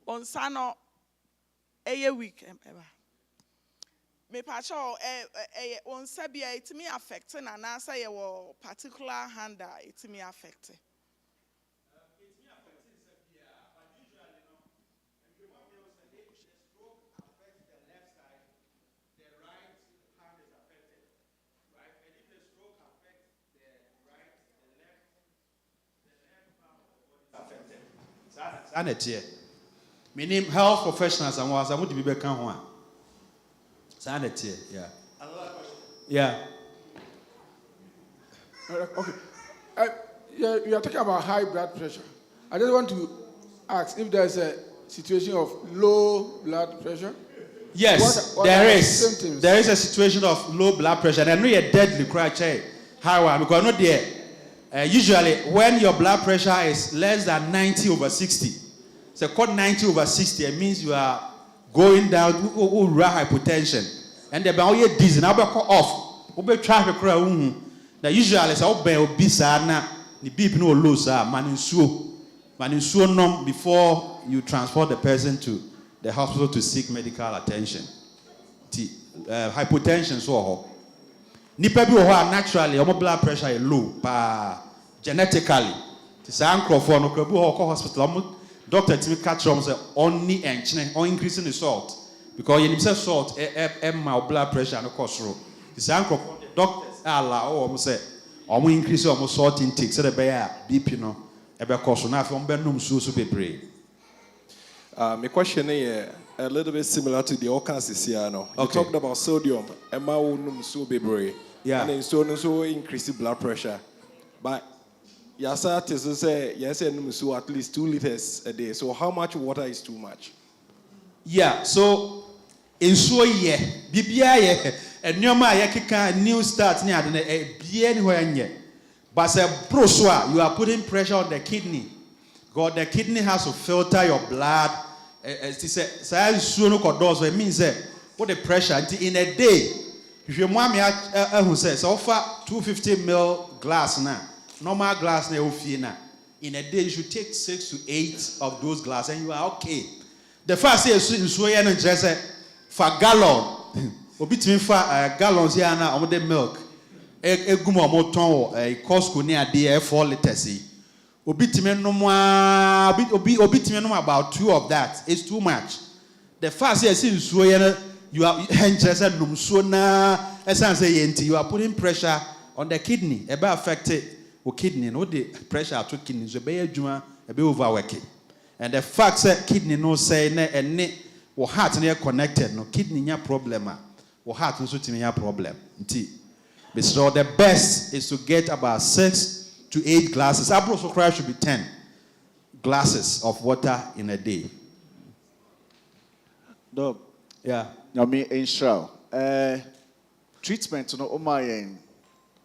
On Sano, a week, me pacho on Sabia, it me affecting, and I say a particular hand, it me affected. Sanity. Meaning health professionals and was I would be back on one. Sanity, yeah. Another question. Yeah. Okay. You are talking about high blood pressure. I just want to ask if there's a situation of low blood pressure. Yes, what there are the is. symptoms? There is a situation of low blood pressure. And I know you're deadly cry high one because I know there. Usually, when your blood pressure is less than 90/60, so called 90/60, it means you are going down to hypertension. And the bow you dizzy, now back off. Ube try to cry. Now usually, so be obese na the beep no low sir maninsuo nom before you transport the person to the hospital to seek medical attention. Hypertension so. Nipa bi wo ho naturally your blood pressure is low genetically. Ti san crofo no krabu ho hospital doctor timi catch them say only enchine on increasing the salt because you say salt my blood pressure no cause. Ti san crofo doctors allow say increase salt intake so the BP no ebe cause na fe be num so bebre. My question is a little bit similar to the orcans here. No? You talked about sodium. Yeah. And so increase blood pressure. But Yasa to say yes, and so at least 2 liters a day. So how much water is too much? Yeah, so in so ye, bibia ye, and nyoma ye kika new start near the bien where but say proswa, you are putting pressure on the kidney. God, the kidney has to filter your blood. As he said, it means that what the pressure in a day. If your mommy who says offer 250 ml glass now, normal glass now in a day you should take 6 to 8 of those glasses and you are okay. The first is in Sweden and just for gallon, or between 5 gallons here now on the milk. A gumo moton a Costco near the 4 liters. Obitime no more about 2 of that. It's too much. The first is in Sweden. You are you are putting pressure on the kidney. About affected the kidney, no the pressure to kidneys, a be overworking. And the fact that kidney no say and or heart near connected, no kidney nya problem, or heart no suit problem. So the best is to get about 6 to 8 glasses. Our blood sugar should be 10 glasses of water in a day. Dog. Yeah. I mean, in Shroud. Treatment,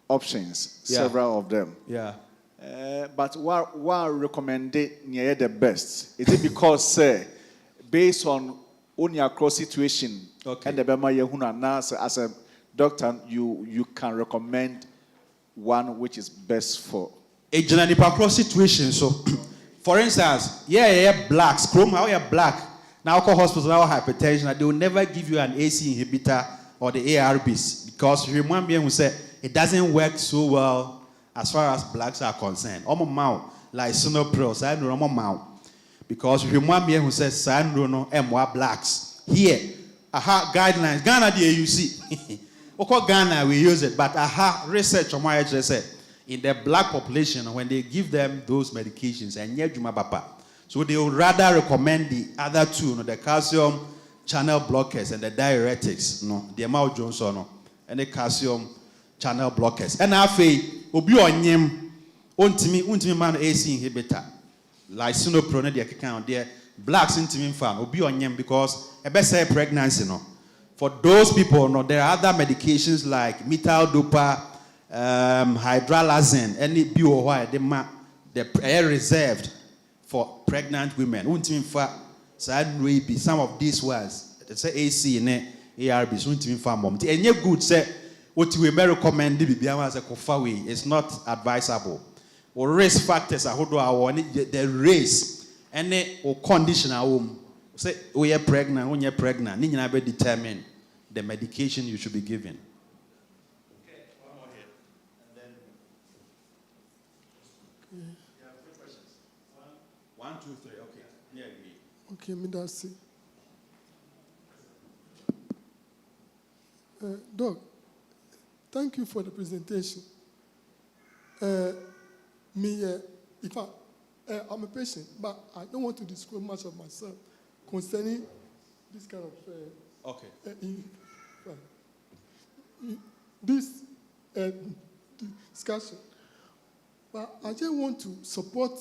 options, several of them. Yeah. But what recommend near the best? Is it because, based on your cross situation, and the Bema as a doctor, you can recommend one which is best for a general cross situation? So, for instance, blacks, chrome, how you're black. Now, hospital, now hypertension, they will never give you an AC inhibitor or the ARBs because you remember me who said it doesn't work so well as far as blacks are concerned. Like Sonopril, because you remember me who says Sandrono M1 blacks. Here, guidelines, Ghana the AUC. Okay, Ghana we use it, but research on my said in the black population when they give them those medications and Juma. So they would rather recommend the other two, the calcium channel blockers and the diuretics, the amount Johnson, and the calcium channel blockers. And I say, obi onyem, untimi man AC inhibitor, like Sunopro, the account there, blacks intimi fan, obi onyem because a best pregnancy, For those people, there are other medications like methyl dopa, hydralazine, any BOY, the air reserved for pregnant women. Some of these ones, say AC and ARBs, and you good say what we may recommend it's not advisable. Or risk factors are the race any or condition say we are pregnant, when you're pregnant, you never determine the medication you should be given. Okay, one more here. And then you have 3 questions. 1, 2, 3. Okay. Yeah, okay, Midasi. Doc, thank you for the presentation. I'm a patient, but I don't want to disclose much of myself concerning this kind of this discussion. But I just want to support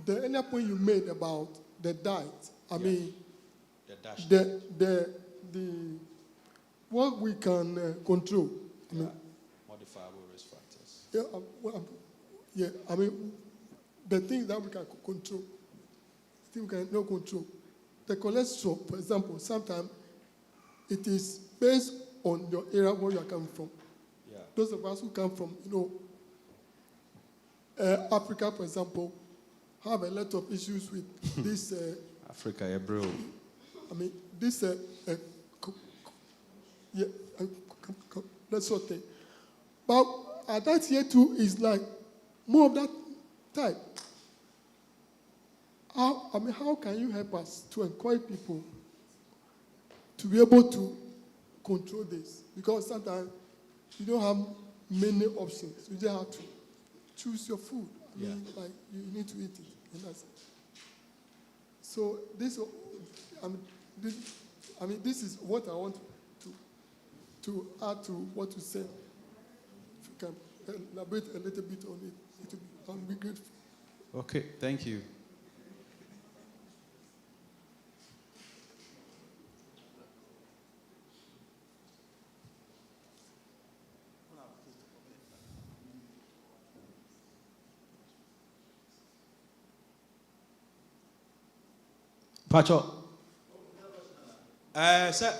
the earlier point you made about the diet. I mean, the what we can control. Modifiable risk factors. I mean, the things that we can control, things we cannot control. The cholesterol, for example, sometimes it is based on your area where you are coming from. Yeah. Those of us who come from, Africa, for example, have a lot of issues with this. Africa, bro. I mean, this, that sort of thing. But that here too is like more of that type. How can you help us to encourage people to be able to control this? Because sometimes you don't have many options. You just have to choose your food. I mean, like you need to eat it, and that's it. So this is what I want to add to what you said. If you can elaborate a little bit on it, I'll be grateful. Okay, thank you. Pacho. Sir,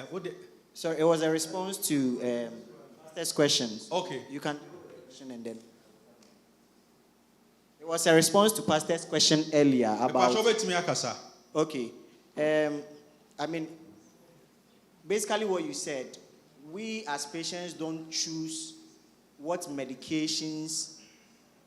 what the... So it was a response to this questions. Okay. You can question and then. It was a response to Pastor's question earlier about. Okay. I mean, basically what you said, we as patients don't choose what medications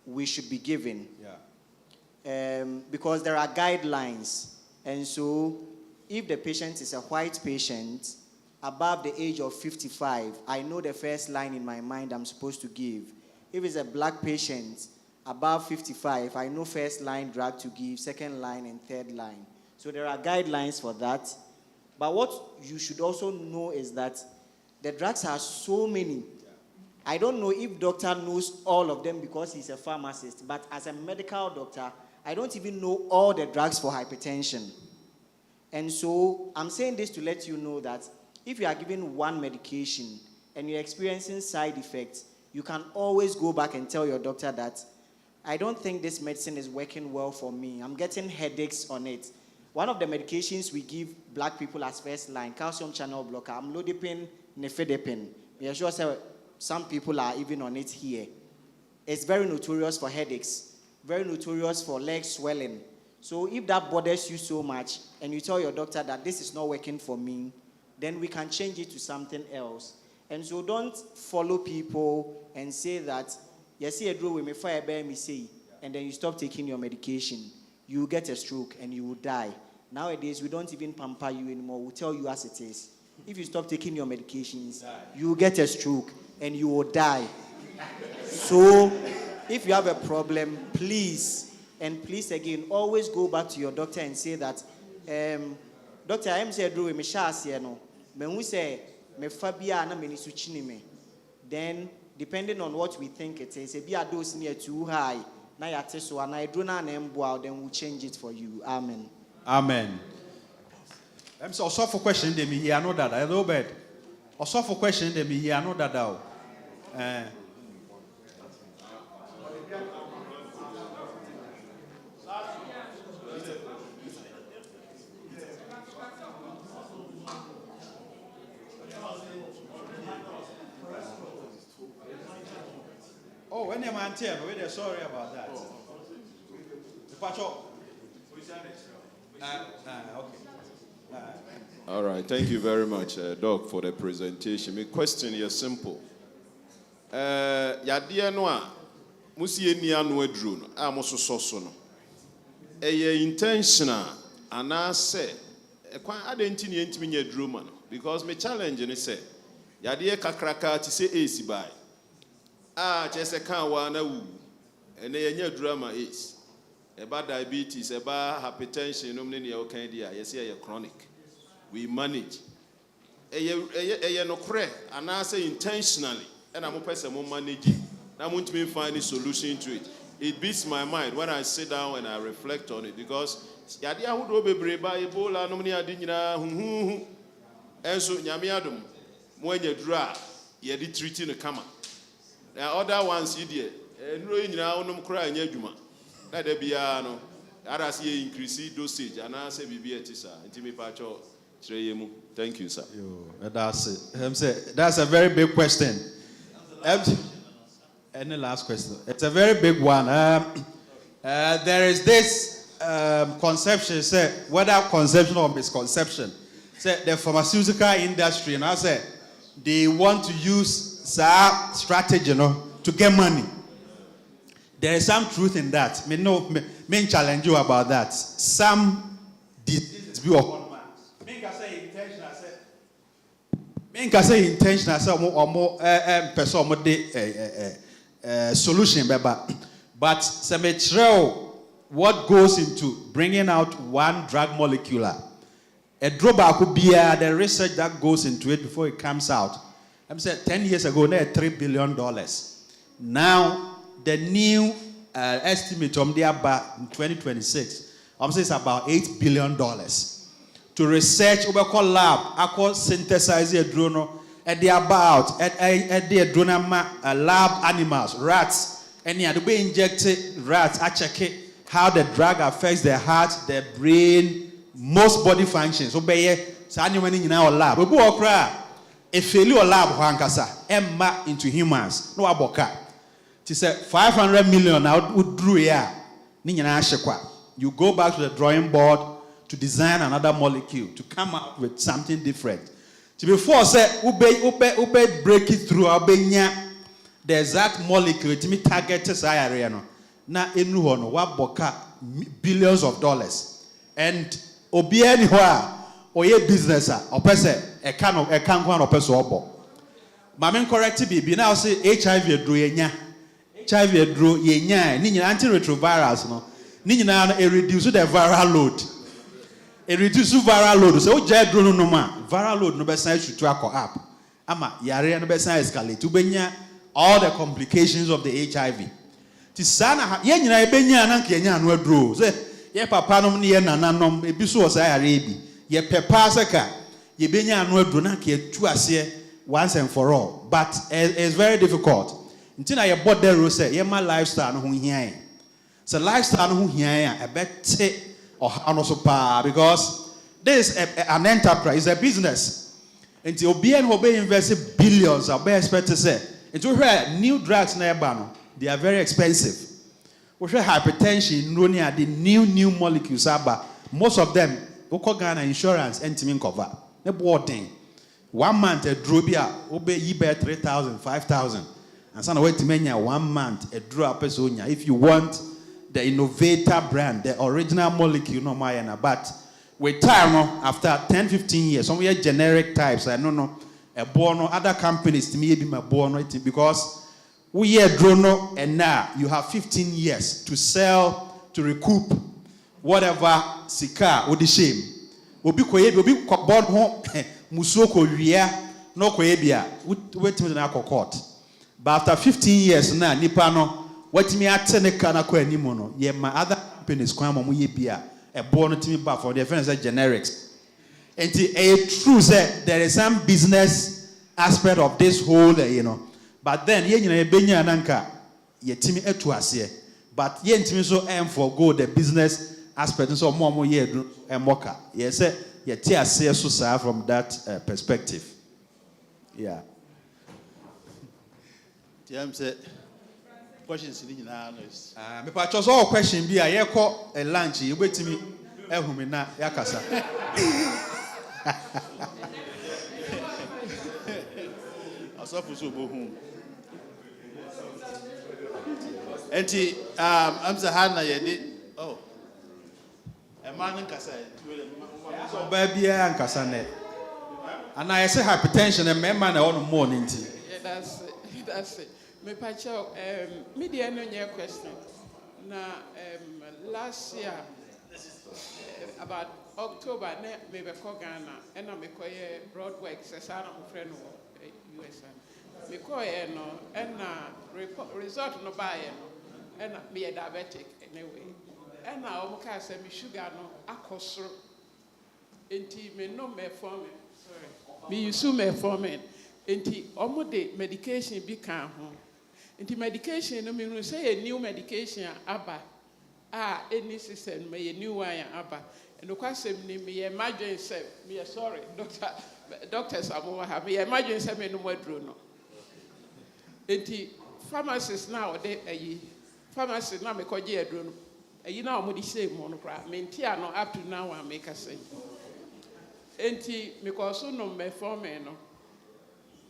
we should be given. Yeah. Because there are guidelines. And so if the patient is a white patient above the age of 55, I know the first line in my mind I'm supposed to give. If it's a black patient above 55, I know first line drug to give, second line and third line. So there are guidelines for that. But what you should also know is that the drugs are so many. I don't know if doctor knows all of them because he's a pharmacist, but as a medical doctor, I don't even know all the drugs for hypertension. And so I'm saying this to let you know that if you are given one medication and you're experiencing side effects, you can always go back and tell your doctor that I don't think this medicine is working well for me. I'm getting headaches on it. One of the medications we give black people as first line, calcium channel blocker, amlodipine, nifedipine. We are sure some people are even on it here. It's very notorious for headaches, very notorious for leg swelling. So if that bothers you so much and you tell your doctor that this is not working for me, then we can change it to something else. And so don't follow people and say that, yes, and then you stop taking your medication. You will get a stroke and you will die. Nowadays, we don't even pamper you anymore. We'll tell you as it is. If you stop taking your medications, you will get a stroke and you will die. So if you have a problem, please, and please again, always go back to your doctor and say that, Doctor, I am saying, when we say, then depending on what we think it is, if your dose near too high, then we'll change it for you. Amen. Amen. I'm so for question them here, I know that. I know bad. Also for question them here, I know that. Oh, when you're man tell me, we're sorry about that. Okay. All right, thank you very much, Doc, for the presentation. My question is simple. Yadia noa, musi enia no adru no, amoso soso no. Eye intentional ana se kwan adenti ne ntimi nya adru ma no because me challenge ni say yadia kakraka ti say AC buy. Chese kan wa na wu. Ene nya adru ma AC. Eba diabetes, eba hypertension, no many o kan dia, yes ye chronic. We manage. Eye no kre ana say intentionally. And I'm a person who manage. I want to find a solution to it. It beats my mind when I sit down and I reflect on it because yadia who do be brave by Ebola no many adinina and so nyamiadum when you draw you did treating a camera. There are other ones here and ruin now no cry in yajuma. Let there be no other see increase dosage and I say be a tisa intimi pacho treyemu. Thank you, sir. That's it. That's a very big question. Any last question? It's a very big one. There is this conception, say, whether conception or misconception. Say the pharmaceutical industry, and I say they want to use some strategy, to get money. There is some truth in that. Me challenge you about that. Some diseases be of I say intentional, or more person solution, but some what goes into bringing out one drug molecule. A drawback could be the research that goes into it before it comes out. I'm saying 10 years ago, they had $3 billion. Now, the new estimate from the about in 2026, I'm saying it's about $8 billion to research over call lab, I call synthesize a drone at the about at the drone lab animals, rats, and yeah, the way injected rats, I check it how the drug affects their heart, their brain, most body functions. So by anyone in our lab, we go cry. If failure lab hankasa, emma into humans, no aboka. She said 500 million out would drew ya. You go back to the drawing board to design another molecule to come up with something different. So before say ube break it through abenya the exact molecule to me target this area no. Na enu hono wa boka billions of dollars. And obi anywhere oye business or person a can go on person obo. Mamen correct be now say HIV drew yenya. HIV drew yenya ni antiretrovirals no. Ni nyina e reduce the viral load. E reduce viral load. So o je drone no ma viral load no be san shoot up. Ama yare no be san escalate. Ubenya all the complications of the HIV. Ti sana ye nyina e benya na nke nya no adro. Say ye papa nom ne ye nananom e bi so o sa yare bi. Ye pepa seka ye benya no adro na ke tu ase once and for all. But it's very difficult. Until you bought the rule, say, yeah, my lifestyle, no here. So, lifestyle, no here, I bet or also power because this is an enterprise, a business. Until BN will be invested billions, I'll be expected to say. Until new drugs, they are very expensive. We should hypertension, the new molecules, most of them, Ghana insurance, and Timin cover. The boarding. 1 month, a drobia, obey ye bear 3,000, 5,000. And so, wait to many 1 month, a drop is on. If you want the innovator brand, the original molecule, no mayana. But with time, after 10, 15 years, some weird generic types, I don't know, a bono, other companies to me be my bono, because we are drone, and now you have 15 years to sell, to recoup whatever sika or the shame. Will be born home, Musoko, no coebia, wait till the court. But after 15 years now, Nipano, what me at Tenekana Quenimono, ye my other companies, Quamu Bia, a born to me back for the friends generics. And a true said there is some business aspect of this whole, But then, ye Benya Nanka, ye Timmy Etuasie, but ye Timmy so forgo the business aspect, and so more ye and mocha. Yes, ye tear so from that perspective. Yeah. Say questions in analyst. Me pa chose all question bi a ye ko a lunch you betimi ehumi na yakasa. Asofu so bohu. Enti I'm say Hannah ye did. Oh. A man nkasa. So baby nkasa ne. And I say hypertension and me man na on morning nti. Yeah, that's it. Me pacho media no nye question. Na last year about October me be ko Ghana and me ko ye Broadway sesana mo friend no US. Me ko ye no and result no buy no and me a diabetic anyway. And na o ka say me sugar no akosoro. Enti me no me form sorry. Me use me form enti omo de medication bi kan ho. Enti medication no me say a new medication aba any system me a new one aba and the question me imagine say me sorry doctors Yamoah have me imagine say me no more draw no enti pharmacists now they pharmacists now me ko je adro no ayi na omo di say mo no kra me ntia no up to now I make a say enti me ko so no me form no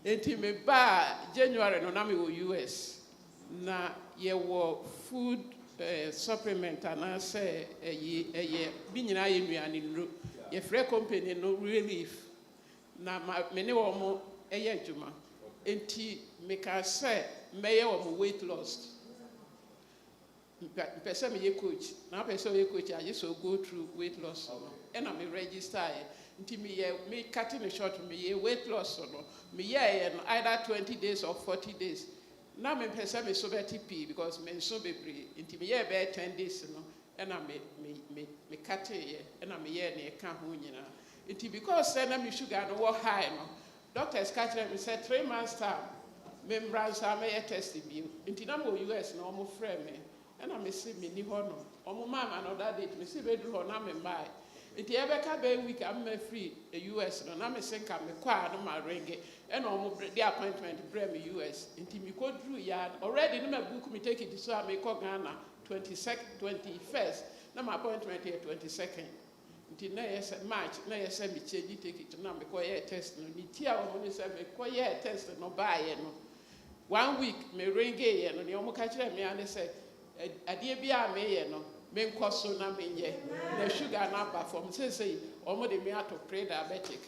enti me ba January no na me wo US na ye wo food supplement and I say bi nyina ye nuane nro ye free company no relief na me ne wo mo eye adwuma enti me ka say me ye wo weight loss person me ye coach na person ye coach I just go through weight loss and I me register enti me cutting it short me ye weight loss no me ye either 20 days or 40 days Now me pesa me so beti p because me so bebre inti me ye be 10 days no and me cut ye and me ye na ka ho nyina. Inti because say na me sugar no wo high no. Doctors catch me say 3 months time me mbransa me ye test bi. Inti na mo US na omo frɛ me and me say me ni ho no. Omo mama no that date me say be do ho na me buy. Inti ebeka be week am me free a US no na me say ka me kwa no ma ringe and almost the appointment bring me US. Inti me go through ya already no my book me take it so I me call Ghana 21st. Na my appointment here 22nd. Inti na yes March na yes me change take it na me call test no ni tia o mo say me call test no buy no. 1 week me ringe ye no ni o mo ka kire me ane say adie bia me ye no me nko so na me ye na sugar na perform say o mo de me ato pre-diabetic.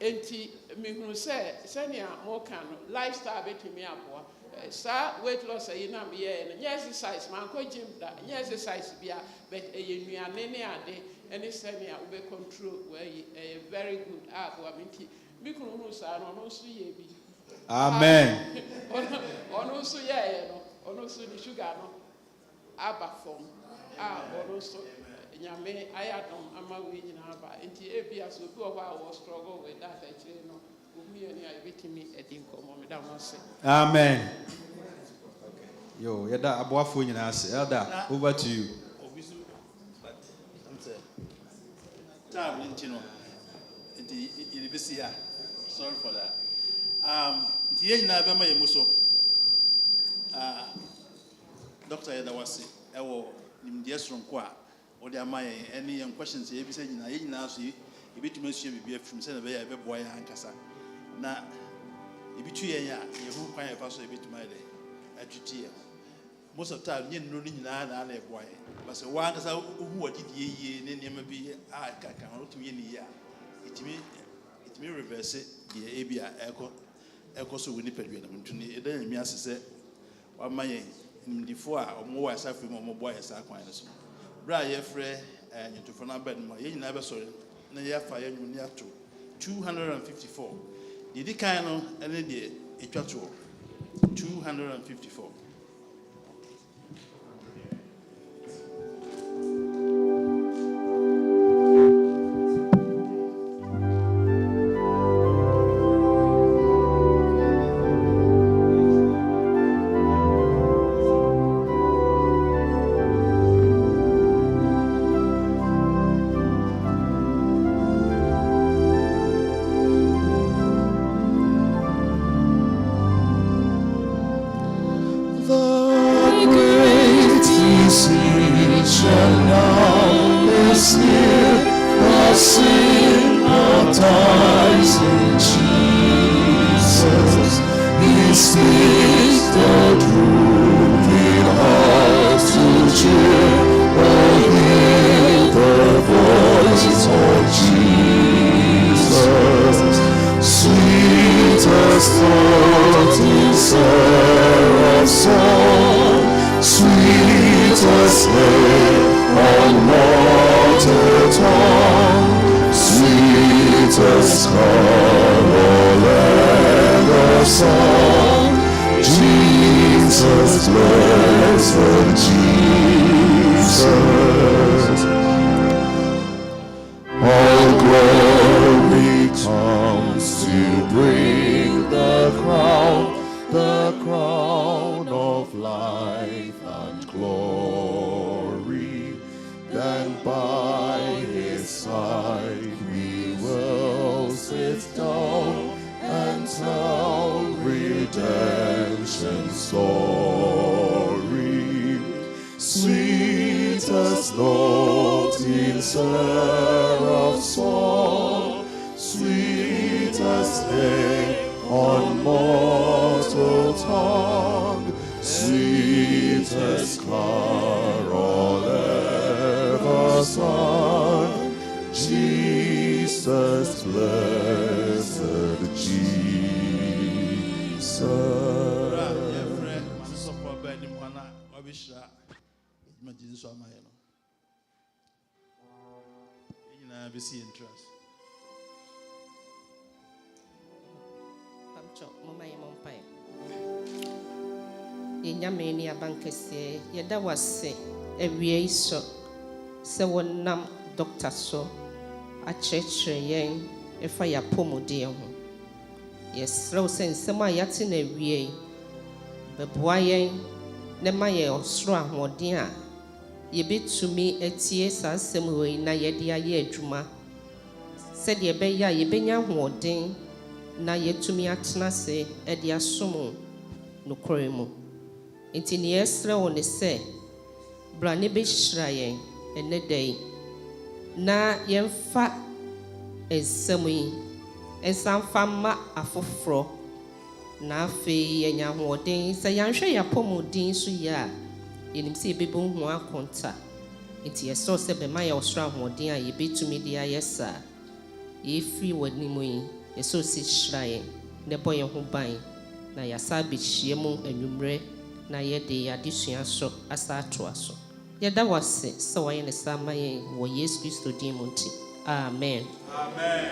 Enti me hunu say senia mo kan lifestyle betimi aboa sa weight loss ayi na me ye no exercise man ko gym da exercise bia but eyenuane ne ade ene senia we control we very good aboa menti me hunu sa no so ye bi. Amen. Ono so ye no ono so ni sugar no aba form ono so nyame ayadom ama we nyina aba enti ebia so bi owa wo struggle with that actually no omi ani ayebetimi edin komo me da no se. Amen. Yo, yada aboafo nyina ase. Elder, over to you. Time intino. Enti ilibisi ya. Sorry for that. Enti ye nyina be ma yemuso. Dr. Yadawasi ewo nimdie sonko a odi amaye any questions ye bi se nyina ye nyina so ye betumi asua bibia from se na be ya be boy ankasa na ebitu ye ya ye hu kwan ye fa so ye betumi ade atuti ye most of time nye no nyina na na boy but se wa ankasa hu wagidie ye ne nema bi kaka otumi ye ni ya itimi reverse ye ebia eko so woni pedwe na mtuni eda nyami asese wa maye ndifo a omo wa safi mo mo boy sa kwan so bra ye frɛ nyetofo na bed mo ye nyina be sori na ye fa ye nyu ni ato 254 didi kan no ene de etwato 254. Pacho, Mama Yamompai. Yamani Abankese, Yada was say, a way so, one nam doctor so, a church yen, a fire pomo dear. Yes, slow sense, some yatin a way, the boy, Nemaye or straw more dear. Ye bit to me a tears as some way, na yedia ye juma. Said ye be ya ye benya hoarding, na ye to me at nase, edia sumo, no cremo. Inti ni esra on the say, Brani be shrayen, and a day. Na yen fat as semi, and some fama a fofro. Na fe yen hoarding, say yan share ya pomo din su ya. In him say baby one contact. Inti a source of my Australian hoarding, ye be to me dear yes, sir. If you were Nimui, a sausage shrine, the boy who buying, na ya sabi shiemu and numre, na ye de addition so as that to us. Yet that was it, so I understand my wo yes Christo Dimonti. Amen. Amen.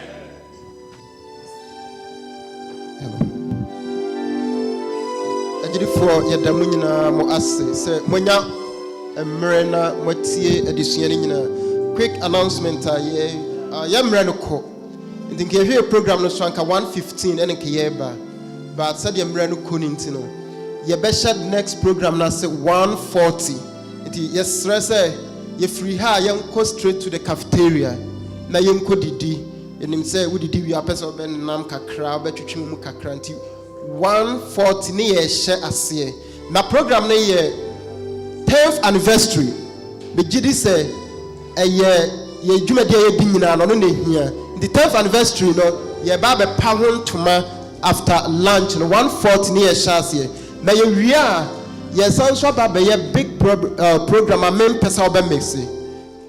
Ajidifo yadamu nyina mo ase se monya emre na motie adisua nyina. Quick announcement ye yamre no ko nti nke hwe program no so anka 115 ene nke yeba but said yamre no ko ninti no ye be shed next program na say 140 nti yesre say ye free ha yenko straight to the cafeteria na yenko didi enim say we didi we apesa oben nam kakra obetwetwe mu kakra nti 140 ne ye hye ase na program ne ye 10th anniversary be gidi say ye dwumade ye di nyina no ne hia the 10th anniversary no ye ba be pa ho ntoma after lunch no 140 ne ye hye ase na ye wi a ye san so ba be ye big program amem pesa obe mix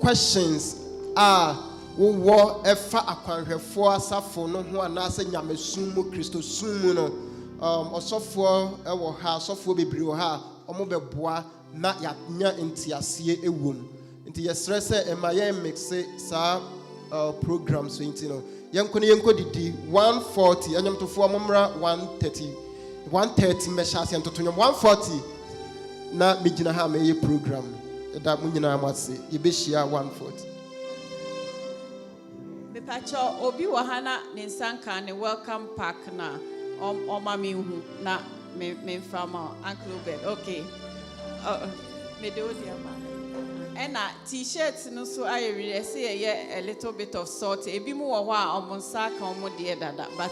questions are wo efa akwanhwefo asafo no ho anase nyamesum mu Kristo sum mu no osofo ewo ha osofo bebiri wo ha omo beboa na ya nya ntiase ewom nti yesre se emaye mixe sa program so nti no yenko didi 140 anyamtofo amomra 130 meshase ntotonyo 140 na mejina ha meye program da munyina amase yebehia 140 Mepacho obi wahana ne nsanka ne welcome pack na mami hu na me from Uncle Ben. Okay. Me do dia ma. And t-shirts no so I really say a little bit of salt. Ebi mu wo ho a omonsa ka omo de dada but